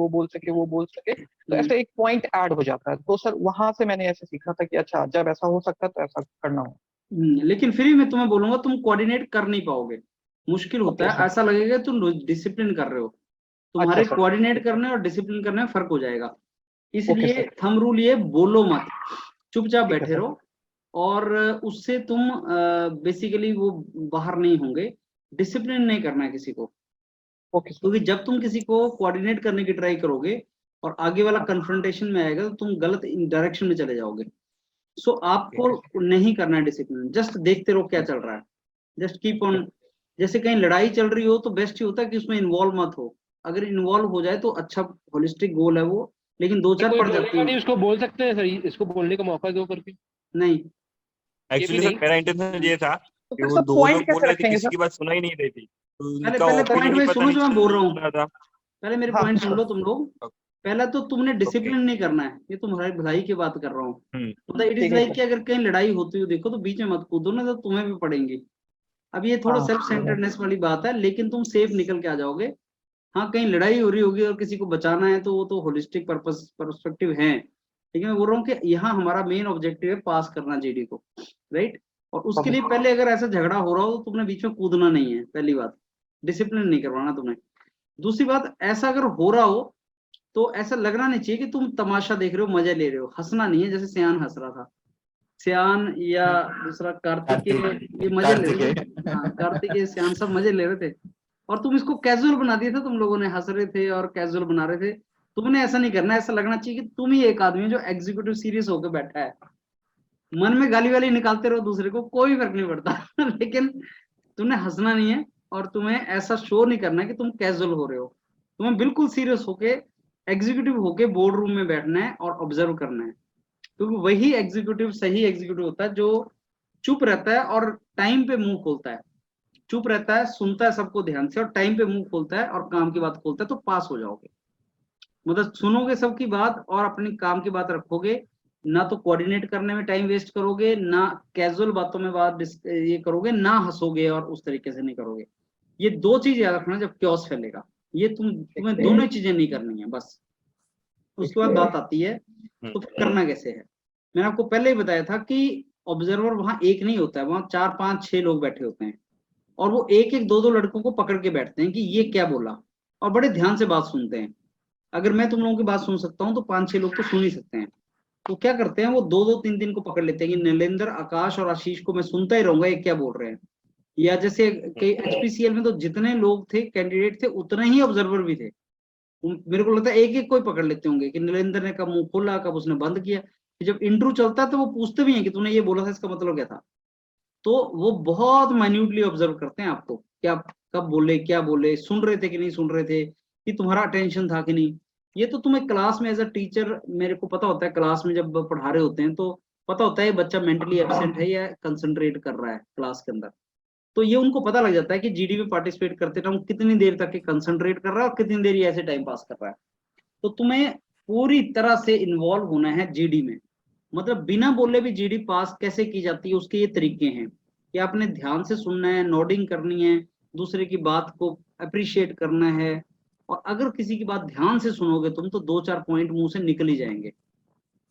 तो ऐसे एक पॉइंट ऐड हो जाता है. तो सर वहां से मैंने ऐसे सीखा था कि अच्छा जब ऐसा हो सकता है तो ऐसा करना हो. लेकिन फिर भी मैं तुम्हें बोलूंगा, तुम कोऑर्डिनेट कर नहीं पाओगे. मुश्किल होता है. ऐसा लगेगा तुम डिसिप्लिन कर रहे हो. तुम्हारे कोऑर्डिनेट करने और डिसिप्लिन करने में फर्क हो जाएगा. इसलिए थंब रूल ये, बोलो मत, चुपचाप बैठे रहो. और उससे तुम बेसिकली वो बाहर नहीं होंगे. डिसिप्लिन नहीं करना है किसी को. क्योंकि जब तुम किसी को कोऑर्डिनेट करने की ट्राई करोगे और आगे वाला कन्फ्रंटेशन में आएगा तो तुम गलत डायरेक्शन में चले जाओगे. सो आपको नहीं करना है डिसिप्लिन. जस्ट देखते रहो क्या चल रहा है. Just keep on. जैसे कहीं लड़ाई चल रही हो तो बेस्ट ही होता है कि उसमें इन्वॉल्व मत हो. अगर इन्वॉल्व हो जाए तो अच्छा होलिस्टिक गोल है वो, लेकिन दो चार कोई पड़ बोलेगा जाती नहीं, है। उसको बोल सकते हैं सर, इसको बोलने का मौका दो करके। नहीं, एक्चुअली सर मेरा इंटेंशन ये था तो कि फिर वो सब दो पॉइंट लोग बोल कैसे रहे थे, रखेंगे किसी सर? की बात सुनाई नहीं रही थी, तो पहले उनका पहले ओपिनियन पॉइंट ही में पता सुनो नहीं जो मैं चल बोल रहा हूँ, रहा था। पहले मेरे हाँ पॉइंट हाँ सुन लो तुम लोग। पहला तो तुमने डिसिप्लिन नहीं करना है, ये तुम्हारी भलाई की बात कर रहा हूँ। मतलब इट इज ठीक है लाइक सर। कि अगर कहीं लड़ाई होती हो देखो तो बीच में मत कूदो ना, तो तुम्हें भी पड़ेंगी। अब ये थोड़ा हाँ सेल्फ सेंटर्डनेस वाली बात है, लेकिन तुम सेफ निकल के आ जाओगे। हाँ, कहीं लड़ाई हो रही होगी और किसी को बचाना है तो वो तो होलिस्टिक पर्पस पर्सपेक्टिव है, लेकिन मैं बोल रहा हूँ कि यहाँ हमारा मेन ऑब्जेक्टिव है पास करना जीडी को, राइट। और उसके लिए पहले अगर ऐसा झगड़ा हो रहा हो तो तुमने बीच में कूदना नहीं है, पहली बात। डिसिप्लिन नहीं करवाना तुमने। दूसरी बात, ऐसा अगर हो रहा हो तो ऐसा लगना नहीं चाहिए कि तुम तमाशा देख रहे हो, मजे ले रहे हो। हंसना नहीं है, जैसे सियान हंस रहा था, सियान या दूसरा कार्तिकेय, ये मजे ले रहे थे। हाँ, कार्तिकेय सियान सब मजे ले रहे थे, और तुम इसको कैजुअल बना दिया था। तुम लोगों ने हंस रहे थे और कैजुअल बना रहे थे। तुमने ऐसा नहीं करना, ऐसा लगना चाहिए कि तुम ही एक आदमी हो जो एग्जीक्यूटिव सीरियस होकर बैठा है। मन में गाली वाली निकालते रहो दूसरे को, कोई फर्क नहीं पड़ता लेकिन तुमने हंसना नहीं है, और तुम्हें ऐसा शो नहीं करना है कि तुम कैजुअल हो रहे हो। तुम्हें बिल्कुल सीरियस होके, एग्जीक्यूटिव होके बोर्ड रूम में बैठना है और ऑब्जर्व करना है, क्योंकि वही एग्जीक्यूटिव सही एग्जीक्यूटिव होता है जो चुप रहता है और टाइम पे मुंह खोलता है। चुप रहता है, सुनता है सबको ध्यान से, और टाइम पे मुंह खोलता है और काम की बात खोलता है, तो पास हो जाओगे। मतलब सुनोगे सबकी बात और अपनी काम की बात रखोगे, ना तो कोऑर्डिनेट करने में टाइम वेस्ट करोगे, ना कैजुअल बातों में ये करोगे, ना हंसोगे और उस तरीके से नहीं करोगे। ये दो चीज याद रखना जब क्योस फैलेगा। ये तुम्हें दोनों चीजें नहीं करनी है बस। उसके बाद बात आती है तो फिर करना कैसे है। मैंने आपको पहले ही बताया था कि ऑब्जर्वर वहां एक नहीं होता है, वहां 4 5 6 लोग बैठे होते हैं, और वो एक एक दो दो लड़कों को पकड़ के बैठते हैं कि ये क्या बोला, और बड़े ध्यान से बात सुनते हैं। अगर मैं तुम लोगों की बात सुन सकता हूँ तो 5 6 लोग तो सुन ही सकते हैं। तो क्या करते हैं, वो 2 2 3 3 को पकड़ लेते हैं कि नरेंद्र, आकाश और आशीष को मैं सुनता ही रहूंगा ये क्या बोल रहे हैं। या जैसे कई एचपीसीएल में तो जितने लोग थे कैंडिडेट थे उतने ही ऑब्जर्वर भी थे। मेरे को लगता है एक एक कोई पकड़ लेते होंगे कि नरेंद्र ने कब मुंह खोला, कब उसने बंद किया। जब इंटरव्यू चलता है तो वो पूछते भी हैं कि तूने ये बोला था, इसका मतलब क्या था। तो वो बहुत माइन्यूटली ऑब्जर्व करते हैं आपको, क्या कब बोले, क्या बोले, सुन रहे थे कि नहीं सुन रहे थे, कि तुम्हारा अटेंशन था कि नहीं। ये तो तुम्हें क्लास में एज अ टीचर मेरे को पता होता है, क्लास में जब पढ़ा रहे होते हैं तो पता होता है बच्चा मेंटली एब्सेंट है या कंसंट्रेट कर रहा है क्लास के अंदर। तो ये उनको पता लग जाता है कि जीडी में पार्टिसिपेट करते टाइम कितनी देर तक कंसंट्रेट कर रहा है और कितनी देर ये ऐसे टाइम पास कर रहा है। तो तुम्हें पूरी तरह से इन्वॉल्व होना है जीडी में। मतलब बिना बोले भी जीडी पास कैसे की जाती है, उसके ये तरीके हैं कि आपने ध्यान से सुनना है, नोडिंग करनी है, दूसरे की बात को अप्रिशिएट करना है, और अगर किसी की बात ध्यान से सुनोगे तुम तो 2 4 पॉइंट मुंह से निकल ही जाएंगे।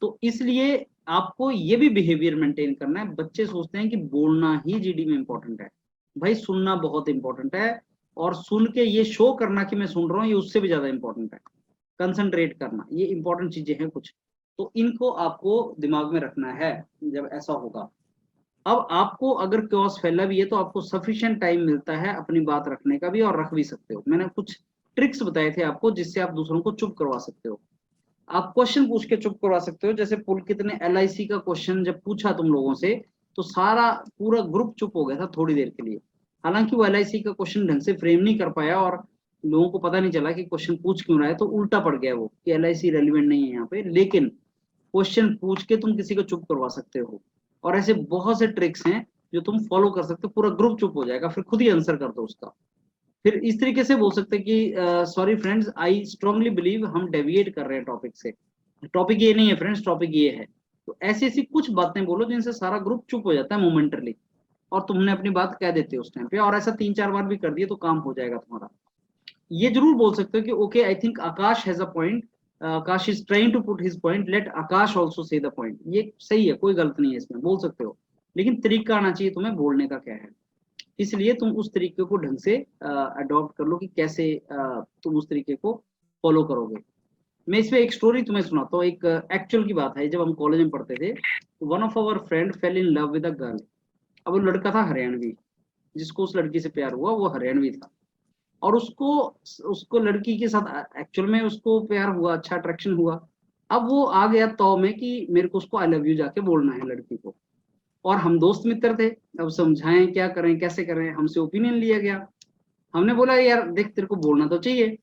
तो इसलिए आपको ये भी बिहेवियर मेंटेन करना है। बच्चे सोचते हैं कि बोलना ही जीडी में इंपॉर्टेंट है, भाई सुनना बहुत इंपॉर्टेंट है, और सुन के ये शो करना कि मैं सुन रहा हूँ ये उससे भी ज्यादा इंपॉर्टेंट है। कंसंट्रेट करना, ये इंपॉर्टेंट चीजें हैं कुछ, तो इनको आपको दिमाग में रखना है जब ऐसा होगा। अब आपको अगर क्योस फैला भी है तो आपको सफिशिएंट टाइम मिलता है अपनी बात रखने का भी, और रख भी सकते हो। मैंने कुछ ट्रिक्स बताए थे आपको जिससे आप दूसरों को चुप करवा सकते हो। आप क्वेश्चन पूछ के चुप करवा सकते हो। जैसे पुलकित ने एलआईसी का क्वेश्चन जब पूछा तुम लोगों से तो सारा पूरा ग्रुप चुप हो गया था थोड़ी देर के लिए। हालांकि वो एलआईसी का क्वेश्चन ढंग से फ्रेम नहीं कर पाया और लोगों को पता नहीं चला कि क्वेश्चन पूछ क्यों रहा है, तो उल्टा पड़ गया वो कि एलआईसी रेलिवेंट नहीं है यहाँ पे। लेकिन क्वेश्चन पूछ के तुम किसी को चुप करवा सकते हो, और ऐसे बहुत से ट्रिक्स हैं जो तुम फॉलो कर सकते हो। पूरा ग्रुप चुप हो जाएगा, फिर खुद ही आंसर कर दो उसका। फिर इस तरीके से बोल सकते हैं कि sorry friends, I strongly believe हम डेविएट कर रहे हैं टॉपिक से। टॉपिक ये नहीं है फ्रेंड्स, टॉपिक ये है। तो ऐसी ऐसी कुछ बातें बोलो जिनसे सारा ग्रुप चुप हो जाता है मोमेंटरली, और तुमने अपनी बात कह देते हो उस टाइम पे। और ऐसा 3 4 बार भी कर दिए तो काम हो जाएगा तुम्हारा। ये जरूर बोल सकते हो कि okay I think Akash has a point, Akash is trying to put his point, let Akash also say the point. ये सही है, कोई गलत नहीं है इसमें, बोल सकते हो। लेकिन तरीका आना चाहिए तुम्हें बोलने का क्या है, इसलिए तुम उस तरीके को ढंग से अडॉप्ट कर लो कि कैसे तुम उस तरीके को फॉलो करोगे। मैं इसमें एक स्टोरी तुम्हें सुनाता हूँ। एक एक्चुअल की बात है, जब हम कॉलेज में पढ़ते थे one of our friend fell in love with a girl. अब वो लड़का था हरियाणवी, जिसको उस लड़की से प्यार हुआ वो हरियाणवी था, और उसको उसको लड़की के साथ एक्चुअल में उसको प्यार हुआ, अच्छा अट्रैक्शन हुआ। अब वो आ गया तो में कि मेरे को उसको आई लव यू जाके बोलना है लड़की को, और हम दोस्त मित्र थे। अब समझाएं क्या करें कैसे करें, हमसे ओपिनियन लिया गया। हमने बोला यार देख तेरे को बोलना तो चाहिए,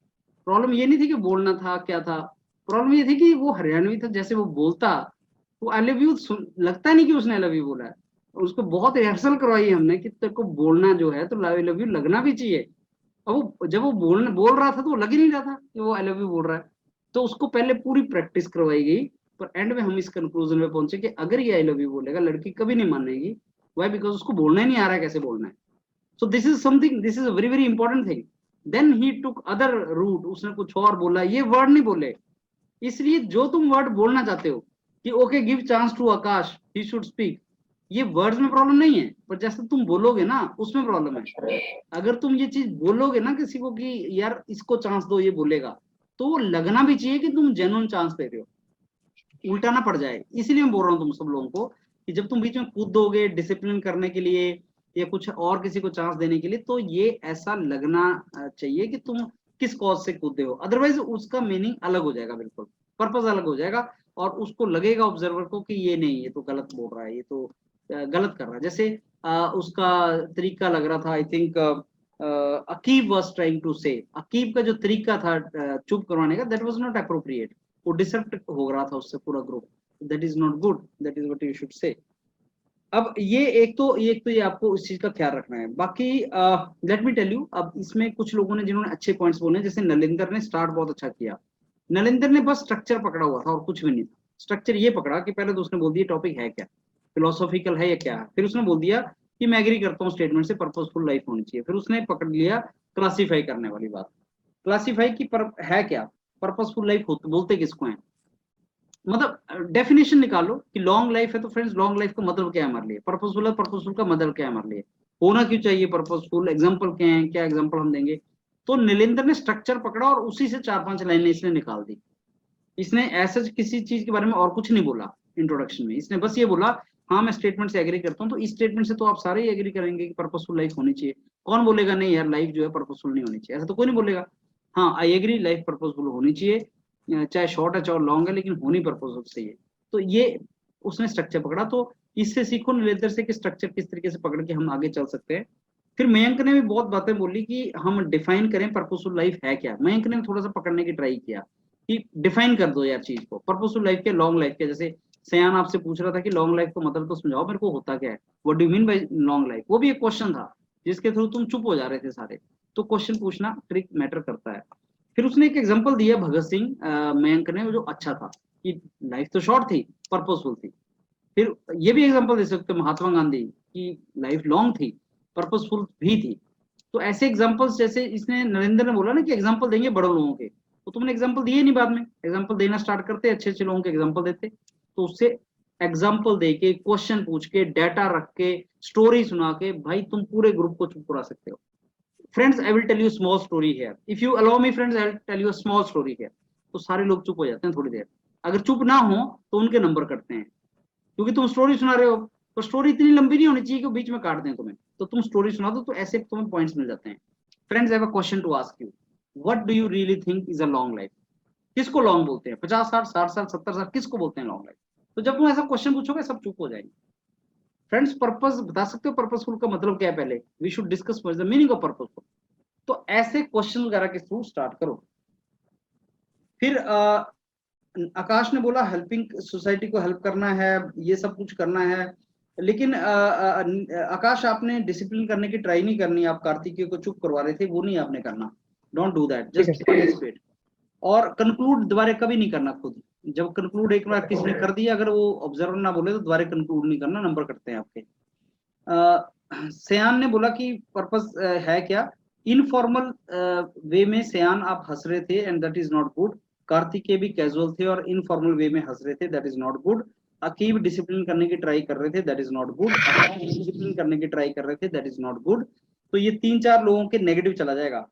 प्रॉब्लम ये नहीं थी कि बोलना था क्या था, प्रॉब्लम ये थी कि वो हरियाणवी था, जैसे वो बोलता वो आई लव यू लगता नहीं कि उसने आई लव यू बोला है। उसको बहुत रिहर्सल करवाई हमने कि तेरे को बोलना जो है तो आई लव यू लगना भी चाहिए। अब वो जब वो बोल रहा था तो वो लग ही नहीं रहा था कि वो आई लव यू बोल रहा है। तो उसको पहले पूरी प्रैक्टिस करवाई गई, पर एंड में हम इस कंक्लूजन में पहुंचे कि अगर ये आई लव यू बोलेगा लड़की कभी नहीं मानेगी। वाई? बिकॉज उसको बोलना ही नहीं आ रहा है कैसे बोलना है। So this is something, this is a very very important thing. Then he took other route, उसने कुछ और बोला, ये वर्ड नहीं बोले। इसलिए जो तुम वर्ड बोलना चाहते हो कि okay give chance to Akash he should speak, ये वर्ड्स में प्रॉब्लम नहीं है, पर जैसे तुम बोलोगे ना उसमें प्रॉब्लम है। अगर तुम ये चीज बोलोगे ना किसी को कि यार इसको चांस दो ये बोलेगा, तो वो लगना भी चाहिए कि तुम जेन्युइन चांस दे रहे हो, उल्टा ना पड़ जाए। इसलिए मैं बोल रहा हूँ तुम सब लोगों को कि जब तुम बीच में कूद दोगे डिसिप्लिन करने के लिए या कुछ और किसी को चांस देने के लिए, तो ये ऐसा लगना चाहिए कि तुम किस कॉज से कूदते हो। अदरवाइज उसका मीनिंग अलग हो जाएगा, बिल्कुल पर्पस अलग हो जाएगा, और उसको लगेगा ऑब्जर्वर को कि ये नहीं, ये तो गलत बोल रहा है, ये तो गलत कर रहा है। जैसे उसका तरीका लग रहा था, I think Aqib was trying to say, Aqib का जो तरीका था चुप करवाने का, दैट वाज नॉट अप्रोप्रिएट। वो डिसरप्ट हो रहा था उससे पूरा group, that is not good, that is what you should say. अब ये एक तो ये आपको इस चीज का ख्याल रखना है। बाकी लेट मी टेल यू, अब इसमें कुछ लोगों ने जिन्होंने अच्छे पॉइंट्स बोले, जैसे नलिंदर ने स्टार्ट बहुत अच्छा किया। नलिंदर ने बस स्ट्रक्चर पकड़ा हुआ था और कुछ भी नहीं था। स्ट्रक्चर ये पकड़ा कि पहले तो उसने बोल दिया टॉपिक है क्या, फिलोसॉफिकल है या क्या है, फिर उसने बोल दिया कि मैं एग्री करता हूँ स्टेटमेंट से पर्पसफुल लाइफ होनी चाहिए, फिर उसने पकड़ लिया क्लासीफाई करने वाली बात। क्लासीफाई की है क्या, पर्पसफुल लाइफ बोलते किसको है, मतलब डेफिनेशन निकालो कि लॉन्ग लाइफ है तो फ्रेंड्स लॉन्ग लाइफ का मतलब क्या है हमारे लिए, पर्पसफुल है, पर्पसफुल का मतलब क्या है हमारे लिए, होना क्यों चाहिए पर्पसफुल, एग्जांपल क्या है, क्या एग्जांपल हम देंगे। तो नीलेंद्र ने स्ट्रक्चर पकड़ा और उसी से 4-5 लाइनें इसने निकाल दी। इसने ऐसा किसी चीज के बारे में और कुछ नहीं बोला इंट्रोडक्शन में, इसने बस ये बोला हाँ मैं स्टेटमेंट से एग्री करता हूँ। तो इस स्टेटमेंट से तो आप सारे ही एग्री करेंगे कि पर्पसफुल लाइफ होनी चाहिए। कौन बोलेगा नहीं यार लाइफ जो है पर्पसफुल नहीं होनी चाहिए, ऐसा तो कोई नहीं बोलेगा। हाँ आई एग्री लाइफ पर्पसफुल होनी चाहिए, चाहे शॉर्ट है चाहे लॉन्ग है, लेकिन होनी पर्पसफुल चाहिए। तो ये उसने स्ट्रक्चर पकड़ा। तो इससे सीखो नीलेंद्र से कि स्ट्रक्चर किस तरीके से पकड़ के हम आगे चल सकते हैं। फिर मयंक ने भी बहुत बातें बोली कि हम डिफाइन करें पर्पसफुल लाइफ है क्या। मयंक ने थोड़ा सा पकड़ने की ट्राई किया कि डिफाइन कर दो यार चीज को, पर्पसफुल लाइफ क्या, लॉन्ग लाइफ क्या। जैसे सयान आपसे पूछ रहा था कि लॉन्ग लाइफ का मतलब तो समझाओ मेरे को होता क्या है, what do you mean by long life. वो भी एक क्वेश्चन था जिसके थ्रू तुम चुप हो जा रहे थे सारे। तो क्वेश्चन पूछना ट्रिक मैटर करता है। फिर उसने एक एग्जांपल दिया भगत सिंह मयंक ने, जो अच्छा था कि लाइफ तो शॉर्ट थी पर्पसफुल थी। फिर ये भी एग्जांपल दे सकते महात्मा गांधी की लाइफ लॉन्ग थी पर्पसफुल भी थी। तो ऐसे एग्जांपल्स, जैसे इसने नरेंद्र ने बोला ना कि एग्जांपल देंगे बड़े लोगों के, तो तुमने एग्जांपल दिए नहीं, बाद में एग्जांपल देना स्टार्ट करते अच्छे अच्छे लोगों के एग्जांपल देते। तो उससे एग्जांपल दे के, क्वेश्चन पूछ के, डाटा रख के, स्टोरी सुना के भाई तुम पूरे ग्रुप को चुप करा सकते हो। Friends I will tell you small story here, if you allow me friends I will tell you small story here. तो सारे लोग चुप हो जाते हैं थोड़ी देर। अगर चुप ना हो तो उनके नंबर कटते हैं, क्योंकि तुम स्टोरी सुना रहे हो। तो स्टोरी इतनी लंबी नहीं होनी चाहिए कि बीच में काट दें तुम्हें। तो तुम स्टोरी सुना दो तो ऐसे तुम्हें पॉइंट्स मिल जाते हैं। Friends I have a question to ask you, what do you really think is a long life. किसको लॉन्ग बोलते हैं, 50 साल, 60 साल, 70 साल, किसको बोलते हैं लॉन्ग लाइफ। तो जब तुम ऐसा क्वेश्चन पूछोगे सब चुप हो जाएंगे। फ्रेंड्स पर्पस बता सकते हो, पर्पसफुल का मतलब क्या है, पहले we should discuss what is the meaning of purposeful. तो ऐसे क्वेश्चन वगैरह के थ्रू स्टार्ट करो। फिर आकाश ने बोला हेल्पिंग सोसाइटी को हेल्प करना है, ये सब कुछ करना है, लेकिन आकाश आपने डिसिप्लिन करने की ट्राई नहीं करनी। आप कार्तिकेय को चुप करवा रहे थे, वो नहीं आपने करना। Don't do that, just participate. और कंक्लूड दोबारा कभी नहीं करना खुद। जब कंक्लूड एक बार किसी ने कर दिया, अगर वो ऑब्जर्वर ना बोले तो दोबारा कंक्लूड नहीं करना, नंबर कटते हैं आपके। सयान ने बोला कि पर्पस है क्या, इनफॉर्मल वे में सयान आप हंस रहे थे and that is not good. Kartikeya भी कैजुअल थे और इनफॉर्मल वे में हंस रहे थे, that is not good. Aqib discipline करने की ट्राई कर रहे थे, that is not good. Discipline करने की ट्राई कर रहे थे, दैट इज नॉट गुड। तो ये 3-4 लोगों के नेगेटिव चला जाएगा।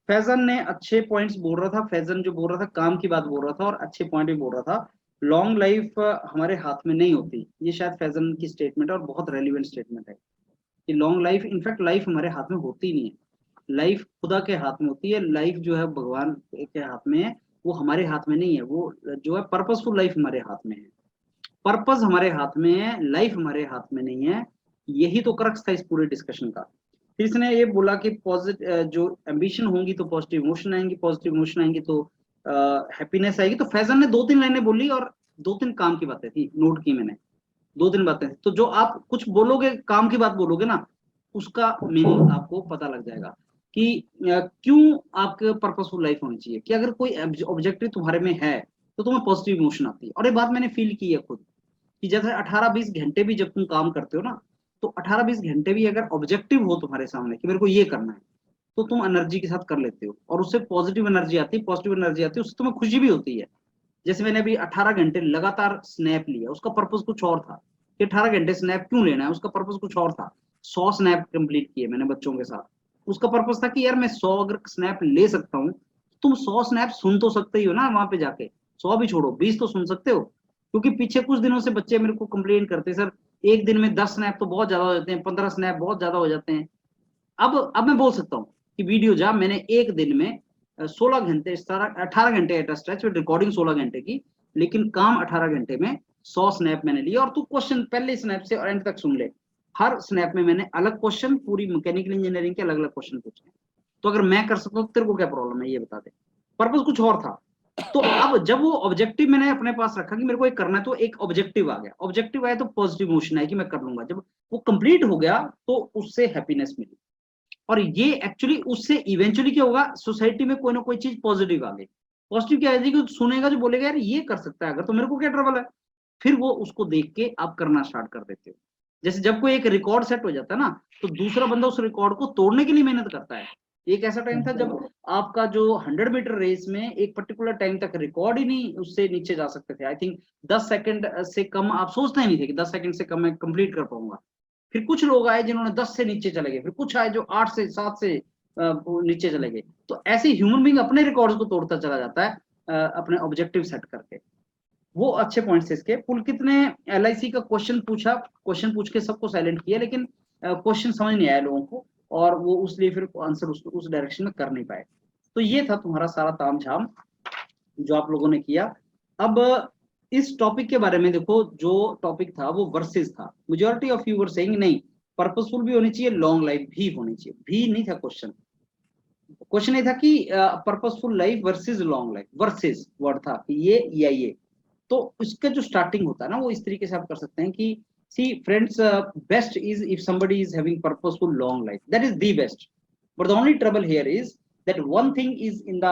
फैजन ने अच्छे पॉइंट्स बोल रहा था, फैजन जो बोल रहा था काम की बात बोल रहा था और अच्छे पॉइंट भी बोल रहा था। लॉन्ग लाइफ हमारे हाथ में नहीं होती, ये शायद फैजन की स्टेटमेंट है और बहुत रेलिवेंट स्टेटमेंट है कि लॉन्ग लाइफ, इनफैक्ट लाइफ हमारे हाथ में होती नहीं है। लाइफ खुदा के हाथ में होती है। लाइफ जो है भगवान के हाथ में है, वो हमारे हाथ में नहीं है। वो जो है पर्पसफुल लाइफ हमारे हाथ में है, पर्पस हमारे हाथ में है, लाइफ हमारे हाथ में नहीं है। यही तो क्रक्स था इस पूरे डिस्कशन का। फिर इसने ये बोला कि पॉजिटिव जो एम्बिशन होंगी तो पॉजिटिव इमोशन आएंगी, पॉजिटिव इमोशन आएंगी तो हैप्पीनेस आएगी। तो फैजल ने 2-3 लाइनें बोली और 2-3 काम की बातें थी, नोट की मैंने 2-3 बातें। तो जो आप कुछ बोलोगे, काम की बात बोलोगे ना, उसका मीनिंग आपको पता लग जाएगा कि क्यों आपके पर्पसफुल लाइफ होनी चाहिए। कि अगर कोई ऑब्जेक्टिव तुम्हारे में है तो तुम्हें पॉजिटिव इमोशन आती है। और ये बात मैंने फील की है खुद कि जैसे 18-20 घंटे भी जब तुम काम करते हो ना, तो 18-20 घंटे भी अगर ऑब्जेक्टिव हो तुम्हारे सामने कि मेरे को ये करना है, तो तुम एनर्जी के साथ कर लेते हो और उससे पॉजिटिव एनर्जी आती है, पॉजिटिव एनर्जी आती है, उससे तुम्हें खुशी भी होती है। जैसे मैंने अभी 18 घंटे लगातार स्नैप लिया, उसका पर्पस कुछ और था कि 18 घंटे स्नैप क्यों लेना है, उसका पर्पस कुछ और था। 100 स्नैप कंप्लीट किए मैंने बच्चों के साथ, उसका पर्पस था कि यार मैं 100 अगर स्नैप ले सकता हूँ, तुम 100 स्नैप सुन तो सकते ही हो ना वहां पे जाके, 100 भी छोड़ो 20 तो सुन सकते हो। क्योंकि पीछे कुछ दिनों से बच्चे मेरे को कंप्लेन करते, सर एक दिन में 10 स्नैप तो बहुत ज्यादा हो जाते हैं, 15 स्नैप बहुत ज्यादा हो जाते हैं। अब मैं बोल सकता हूँ कि वीडियो जा, मैंने एक दिन में 16 घंटे 18 घंटे एट स्ट्रेच, रिकॉर्डिंग 16 घंटे की, लेकिन काम 18 घंटे में 100 स्नैप मैंने लिए। और तू क्वेश्चन पहले स्नैप से एंड तक सुन ले, हर स्नैप में मैंने अलग क्वेश्चन, पूरी मैकेनिकल इंजीनियरिंग के अलग अलग क्वेश्चन पूछे। तो अगर मैं कर सकता हूँ तो तेरे को क्या प्रॉब्लम है, ये बता दे। पर्पस कुछ और था। तो अब जब वो ऑब्जेक्टिव मैंने अपने पास रखा कि मेरे को एक करना है, तो एक ऑब्जेक्टिव आ गया, ऑब्जेक्टिव आया तो पॉजिटिव इमोशन है कि मैं कर लूंगा। जब वो कंप्लीट हो गया तो उससे हैप्पीनेस मिली। और ये एक्चुअली उससे इवेंचुअली क्या होगा, सोसाइटी में कोई ना कोई चीज पॉजिटिव आ गई। पॉजिटिव क्या है कि सुनेगा, जो बोलेगा यार ये कर सकता है अगर, तो मेरे को क्या ट्रबल है, फिर वो उसको देख के आप करना स्टार्ट कर देते हो। जैसे जब कोई एक रिकॉर्ड सेट हो जाता है ना, तो दूसरा बंदा उस रिकॉर्ड को तोड़ने के लिए मेहनत करता है। एक ऐसा टाइम था जब आपका जो 100 मीटर रेस में एक पर्टिकुलर टाइम तक रिकॉर्ड ही नहीं उससे नीचे जा सकते थे। आई थिंक 10 सेकंड से कम आप सोचते ही नहीं थे कि 10 सेकंड से कम मैं कंप्लीट कर पाऊंगा। फिर कुछ लोग आए जिन्होंने 10 से नीचे चले गए, फिर कुछ आए जो 8 से 7 से नीचे चले गए। तो ऐसे ह्यूमन बीइंग अपने रिकॉर्ड्स को तोड़ता चला जाता है अपने ऑब्जेक्टिव सेट करके। वो अच्छे पॉइंट्स इसके। पुलकित ने LIC का क्वेश्चन पूछा, क्वेश्चन पूछ के सबको साइलेंट किया, लेकिन क्वेश्चन समझ नहीं आया लोगों को और वो उसलिए फिर आंसर उस डायरेक्शन में कर नहीं पाए। तो ये था तुम्हारा सारा तामझाम जो आप लोगों ने किया। अब इस टॉपिक के बारे में देखो, जो टॉपिक था वो वर्सेस था। Majority of you were saying नहीं, पर्पसफुल भी होनी चाहिए, लॉन्ग लाइफ भी होनी चाहिए। भी नहीं था क्वेश्चन, क्वेश्चन ये था कि purposeful life versus long life, versus word था कि ये या ये। तो इसका जो स्टार्टिंग होता है ना, वो इस तरीके से आप कर सकते हैं कि see friends, best is if somebody is having purposeful long life, that is the best, but the only trouble here is that one thing is in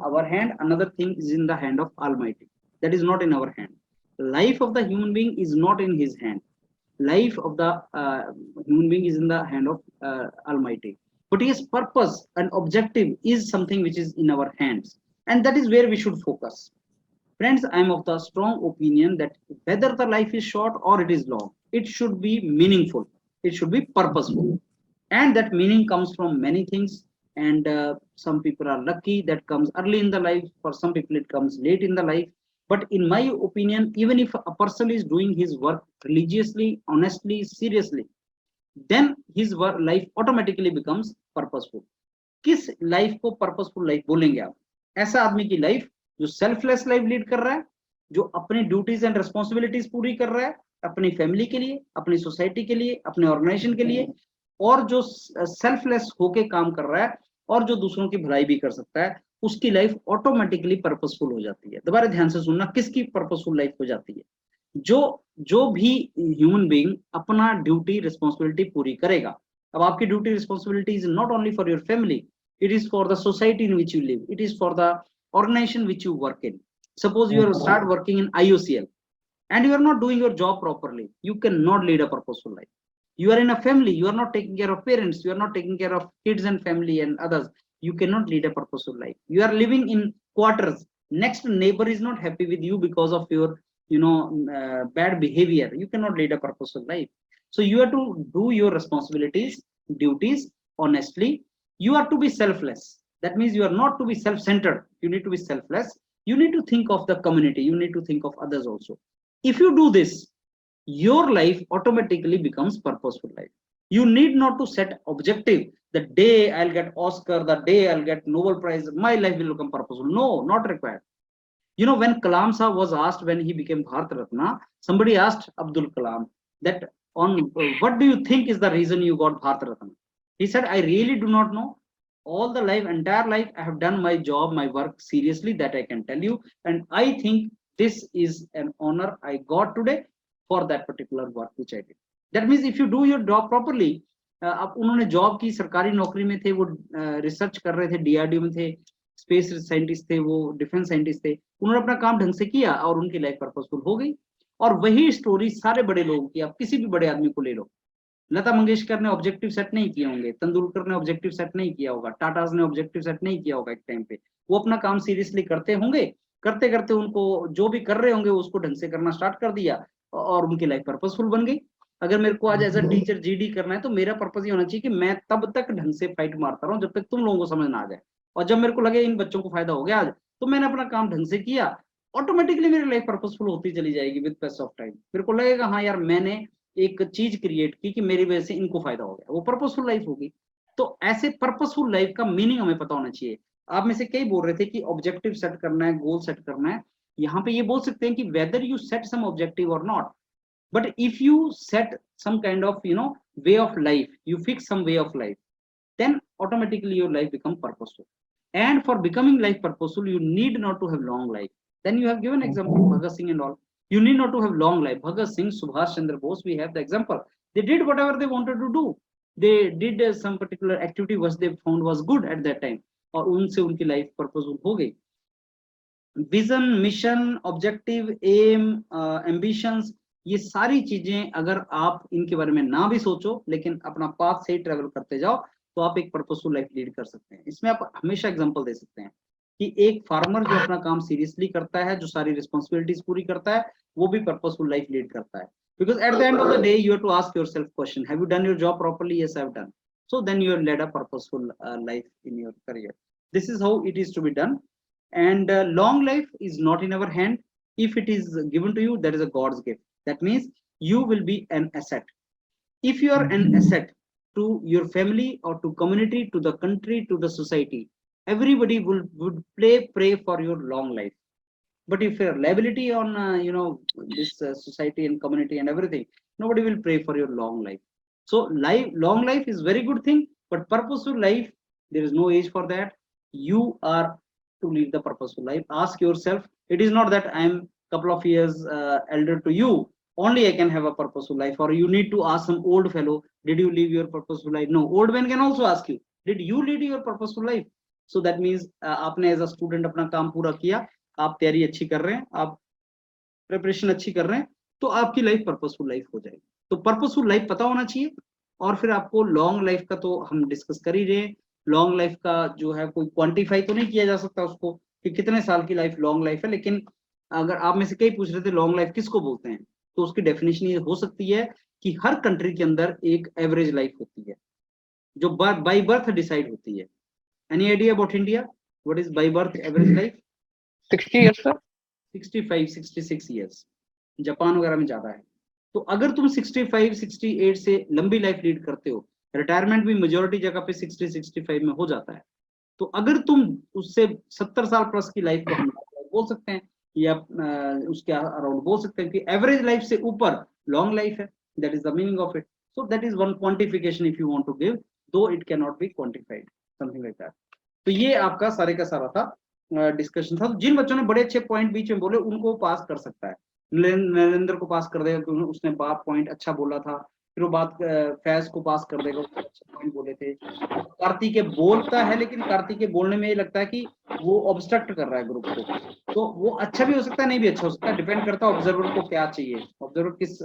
our hand, another thing is in the hand of Almighty. That is not in our hand. Life of the human being is not in his hand. Life of the human being is in the hand of Almighty. But his purpose and objective is something which is in our hands, and that is where we should focus. Friends, I am of the strong opinion that whether the life is short or it is long, it should be meaningful, it should be purposeful, and that meaning comes from many things. And some people are lucky, that comes early in the life, for some people it comes late in the life. But in my opinion, even if a person is doing his work religiously, honestly, seriously, then his work life automatically becomes purposeful. किस life को purposeful life बोलेंगे आप? ऐसा आदमी की life जो selfless life lead कर रहा है, जो अपनी ड्यूटीज एंड रिस्पॉन्सिबिलिटीज पूरी कर रहा है अपनी फैमिली के लिए, अपनी सोसाइटी के लिए, अपने ऑर्गेनाइजेशन के लिए, और जो सेल्फलेस होके काम कर रहा है और जो दूसरों की भलाई भी कर सकता है, उसकी लाइफ ऑटोमेटिकली पर्पसफुल हो जाती है। दोबारा ध्यान से सुनना, किसकी पर्पसफुल लाइफ हो जाती है? जो भी ह्यूमन बीइंग अपना ड्यूटी रिस्पॉन्सिबिलिटी पूरी करेगा। अब आपकी duty responsibility is not only for your family, it is for the society in which you live, it is for the organization which you work in. Suppose you start working in IOCL and you are not doing your job properly, you cannot lead a purposeful life. You are in a family, you are not taking care of parents, you are not taking care of kids and family and others, you cannot lead a purposeful life. You are living in quarters, next neighbor is not happy with you because of your bad behavior, you cannot lead a purposeful life. So you have to do your responsibilities, duties honestly. You are to be selfless. That means you are not to be self-centered. You need to be selfless. You need to think of the community. You need to think of others also. If you do this, your life automatically becomes purposeful life. You need not to set objective. The day I'll get Oscar, the day I'll get Nobel Prize, my life will become purposeful. No, not required. When Kalam Sahab was asked when he became Bharat Ratna, somebody asked Abdul Kalam that what do you think is the reason you got Bharat Ratna? He said, I really do not know. all the life, entire life, I have done my job, my work seriously, that I can tell you. And I think this is an honor I got today for that particular work which I did. That means if you do your job properly, अब उन्होंने job की, सरकारी नौकरी में थे, वो research कर रहे थे, डीआरडीओ में थे, स्पेस साइंटिस्ट थे, वो डिफेंस साइंटिस्ट थे, उन्होंने अपना काम ढंग से किया और उनकी लाइफ पर्पसफुल हो गई। और वही स्टोरी सारे बड़े लोगों की, आप किसी भी बड़े आदमी को ले लो, लता मंगेशकर ने ऑब्जेक्टिव सेट नहीं किए होंगे, तेंदुलकर ने ऑब्जेक्टिव सेट नहीं किया होगा, टाटाज ने ऑब्जेक्टिव सेट नहीं किया होगा एक टाइम पे, वो अपना काम सीरियसली करते होंगे, करते करते उनको जो भी कर रहे होंगे उसको ढंग से करना स्टार्ट कर दिया और उनकी लाइफ पर्पसफुल बन गई। अगर मेरे को आज एज अ टीचर जीडी करना है तो मेरा पर्पस ये होना चाहिए कि मैं तब तक ढंग से फाइट मारता रहूं जब तक तुम लोगों को समझ ना आ जाए, और जब मेरे को लगे इन बच्चों को फायदा हो गया आज, तो मैंने अपना काम ढंग से किया, ऑटोमेटिकली मेरी लाइफ पर्पसफुल होती चली जाएगी विद पैस ऑफ टाइम। मेरे को लगेगा हाँ यार मैंने एक चीज क्रिएट की कि मेरी वजह से इनको फायदा हो गया, वो पर्पसफुल लाइफ होगी। तो ऐसे पर्पसफुल लाइफ का मीनिंग हमें पता होना चाहिए। आप में से कई बोल रहे थे कि ऑब्जेक्टिव सेट करना है, गोल सेट करना है, यहाँ पे ये बोल सकते हैं कि whether you set some objective और not, but if you set some kind of way of life, you fix some way of life, then automatically your life become purposeful. And for becoming life purposeful, you need not to have long life. Then you have given example Bhagat Singh and all, you need not to have long life. Bhagat Singh, Subhash Chandra Bose, we have the example, they did whatever they wanted to do, they did some particular activity which they found was good at that time, और उनसे उनकी life purposeful हो गई। Vision, mission, objective, aim, ambitions, ये सारी चीजें अगर आप इनके बारे में ना भी सोचो लेकिन अपना पाथ से ही ट्रेवल करते जाओ तो आप एक पर्पसफुल लाइफ लीड कर सकते हैं। इसमें आप हमेशा एग्जांपल दे सकते हैं कि एक फार्मर जो अपना काम सीरियसली करता है, जो सारी रिस्पॉन्सिबिलिटीज पूरी करता है, वो भी पर्पसफुल लाइफ लीड करता है। Because at the end of the day you have to ask yourself question, have you done your job properly? Yes, I have done. So then you have led a purposeful life in your career. This is how it is to be done. And long life is not in our hand. If it is given to you, that is a God's gift. That means you will be an asset. If you are an asset to your family or to community, to the country, to the society, everybody would pray for your long life. But if you're liability on this society and community and everything, nobody will pray for your long life. So long life is very good thing, but purposeful life, there is no age for that. You are to lead the purposeful life. Ask yourself, it is not that I am couple of years elder to you, only I can have a purposeful life, or you need to ask some old fellow, did you live your purposeful life? No, old man can also ask you, did you lead your purposeful life? So that means आपने as a student अपना काम पूरा किया, आप तैयारी अच्छी कर रहे हैं, आप प्रिपरेशन अच्छी कर रहे हैं, तो आपकी लाइफ पर्पसफुल लाइफ हो जाएगी। तो पर्पसफुल लाइफ पता होना चाहिए। और फिर आपको लॉन्ग लाइफ का तो हम डिस्कस कर ही रहे हैं। लॉन्ग लाइफ का जो है कोई क्वांटिफाई तो नहीं किया जा सकता उसको कि कितने साल की लाइफ लॉन्ग लाइफ है, लेकिन अगर आप में से कई पूछ रहे थे लॉन्ग लाइफ किसको बोलते हैं, तो उसकी डेफिनेशन ये हो सकती है कि हर कंट्री के अंदर एक एवरेज लाइफ होती है जो बाय बर्थ डिसाइड होती है। Any idea about India, what is by birth average life? 60 years sir, 65 66 years, Japan वगैरह में ज्यादा है। तो अगर तुम 65 68 से लंबी लाइफ लीड करते हो, रिटायरमेंट भी मेजोरिटी जगह पे 60 65 में हो जाता है, तो अगर तुम उससे 70 साल प्लस की लाइफ को हम बोल सकते हैं या उसके अराउंड बोल सकते हैं कि एवरेज लाइफ से ऊपर लॉन्ग लाइफ है, that is the meaning of it. So that is one quantification if you want to give, though it can not be quantified, something like that. तो ये आपका सारे का सारा था डिस्कशन था। जिन बच्चों ने बड़े अच्छे पॉइंट बीच में बोले उनको पास कर सकता है, नरेंद्र को पास कर देगा क्योंकि उसने बात पॉइंट अच्छा बोला था, फिर वो बात फैज को पास कर देगा, उसने अच्छे पॉइंट बोले थे। कार्तिक के बोलता है लेकिन कार्तिक के बोलने में ये लगता है कि वो ऑब्स्ट्रक्ट कर रहा है ग्रुप को, तो वो अच्छा भी हो सकता है नहीं भी अच्छा हो सकता है, डिपेंड करता है ऑब्जर्वर को क्या चाहिए, ऑब्जर्वर किस।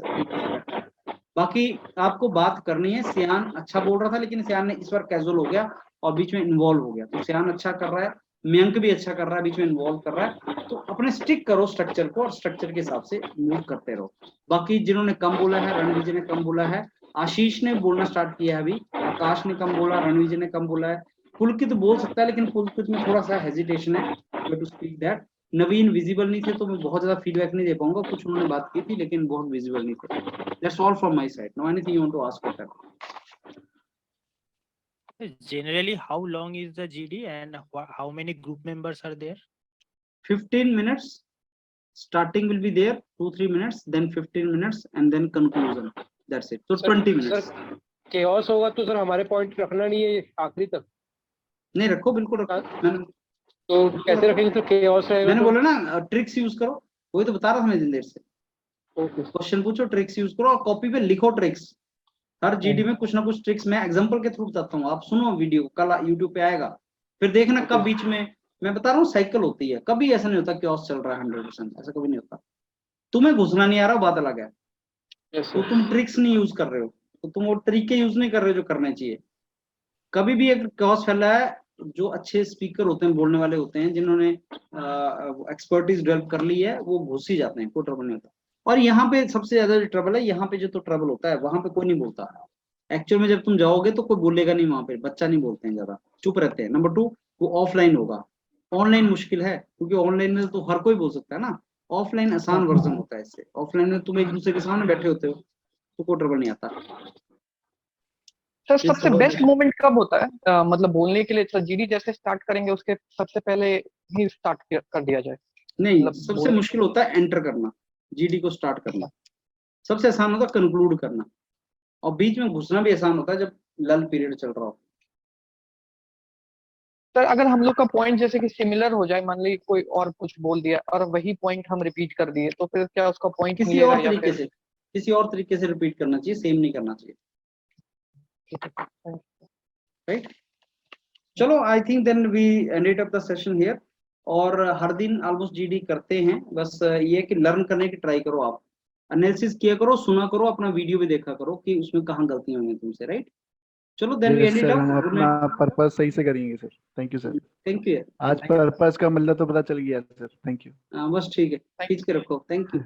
बाकी आपको बात करनी है। सियान अच्छा बोल रहा था लेकिन सियान ने इस बार कैजुअल हो गया और बीच में इन्वॉल्व हो गया, तो सियान अच्छा कर रहा है, मयंक भी अच्छा कर रहा है, बीच में इन्वॉल्व कर रहा है। तो अपने स्टिक करो स्ट्रक्चर को और स्ट्रक्चर के हिसाब से मूव करते रहो। बाकी जिन्होंने कम बोला है, रणविजय ने कम बोला है, आशीष ने बोलना स्टार्ट किया है अभी, आकाश ने कम बोला, रणविजय ने कम बोला है, पुलकित बोल सकता है लेकिन पुलकित में थोड़ा सा हेजिटेशन है to speak that. Naveen visible नहीं थे तो मैं बहुत ज्यादा फीडबैक नहीं दे पाऊंगा, कुछ उन्होंने बात की थी लेकिन बहुत विजिबल नहीं थे। That's all from my side. Now anything you want to ask for that? Generally, how long is the GD and how many group members are there? 15 minutes. Starting will be there 2-3 minutes, then 15 minutes, and then conclusion. That's it. So 20 minutes. chaos होगा तो sir हमारे point रखना नहीं है आखिरी तक। नहीं रखो, बिल्कुल रखो। मैंने तो कैसे रखेंगे तो chaos रहेगा। मैंने तो बोला ना ट्रिक्स यूज करो, वही तो बता रहा था मैं इतनी देर से। ओके क्वेश्चन पूछो, ट्रिक्स यूज करो और कॉपी पे लिखो ट्रिक्स। हर जीडी में कुछ ना कुछ ट्रिक्स मैं एग्जांपल के थ्रू बताता हूँ, आप सुनो वीडियो, कल यूट्यूब पे आएगा, फिर देखना कब बीच में, मैं बता रहा हूँ साइकिल होती है, कभी ऐसा नहीं होता chaos चल रहा है 100%, ऐसा कभी नहीं होता। तुम्हें घुसना नहीं आ रहा, बात अलग है, यस तो सर। तुम ट्रिक्स नहीं यूज कर रहे हो, तो तुम वो तरीके यूज नहीं कर रहे हो जो करने चाहिए। कभी भी एक chaos फैला है, जो अच्छे स्पीकर होते हैं, बोलने वाले होते हैं, जिन्होंने एक्सपर्टीज डेवलप कर ली है, वो घुस ही जाते हैं, कोई ट्रबल नहीं होता। और यहाँ पे सबसे ज्यादा जो ट्रबल है, यहाँ पे जो तो ट्रबल होता है, वहां पे कोई नहीं बोलता। एक्चुअल में जब तुम जाओगे तो कोई बोलेगा नहीं, वहां पे बच्चा नहीं बोलते हैं, ज्यादा चुप रहते हैं। नंबर 2, वो ऑफलाइन होगा, ऑनलाइन मुश्किल है, क्योंकि ऑनलाइन में तो हर कोई बोल सकता है ना, ऑफलाइन आसान वर्जन होता है इससे। ऑफलाइन में तुम एक दूसरे के सामने बैठे होते हो, तो कोई ट्रबल नहीं आता। सर सबसे बेस्ट मोमेंट कब होता है, मतलब बोलने के लिए? सर जीडी जैसे स्टार्ट करेंगे उसके सबसे पहले ही स्टार्ट कर दिया जाए? नहीं, मतलब सबसे बोलने मुश्किल होता है एंटर करना, जीडी को स्टार्ट करना। सबसे आसान होता है कंक्लूड करना, और बीच में घुसना भी आसान होता है जब लल पीरियड चल रहा हो। सर अगर हम लोग का पॉइंट जैसे कि सिमिलर हो जाए, मान ली कोई और कुछ बोल दिया और वही पॉइंट हम रिपीट कर दिए, तो फिर क्या उसका पॉइंट किसी मिलेगा और या तरीके फिर? से, किसी और तरीके से रिपीट करना चाहिए, सेम नहीं करना चाहिए, राइट। चलो, I think then we ended up the session here. और हर दिन ऑलमोस्ट जीडी करते हैं, बस ये कि लर्न करने की ट्राई करो, आप एनालिसिस किया करो, सुना करो, अपना वीडियो भी देखा करो कि उसमें कहाँ गलतियां हुई हैं तुमसे, राइट। चलो then we yes ended sir, up. हम अपना पर्पस सही से करेंगे sir. Thank you sir. Thank you. आज पर्पस का मतलब तो पता चल गया सर। Thank you. बस ठीक है, खींच के रखो। Thank you.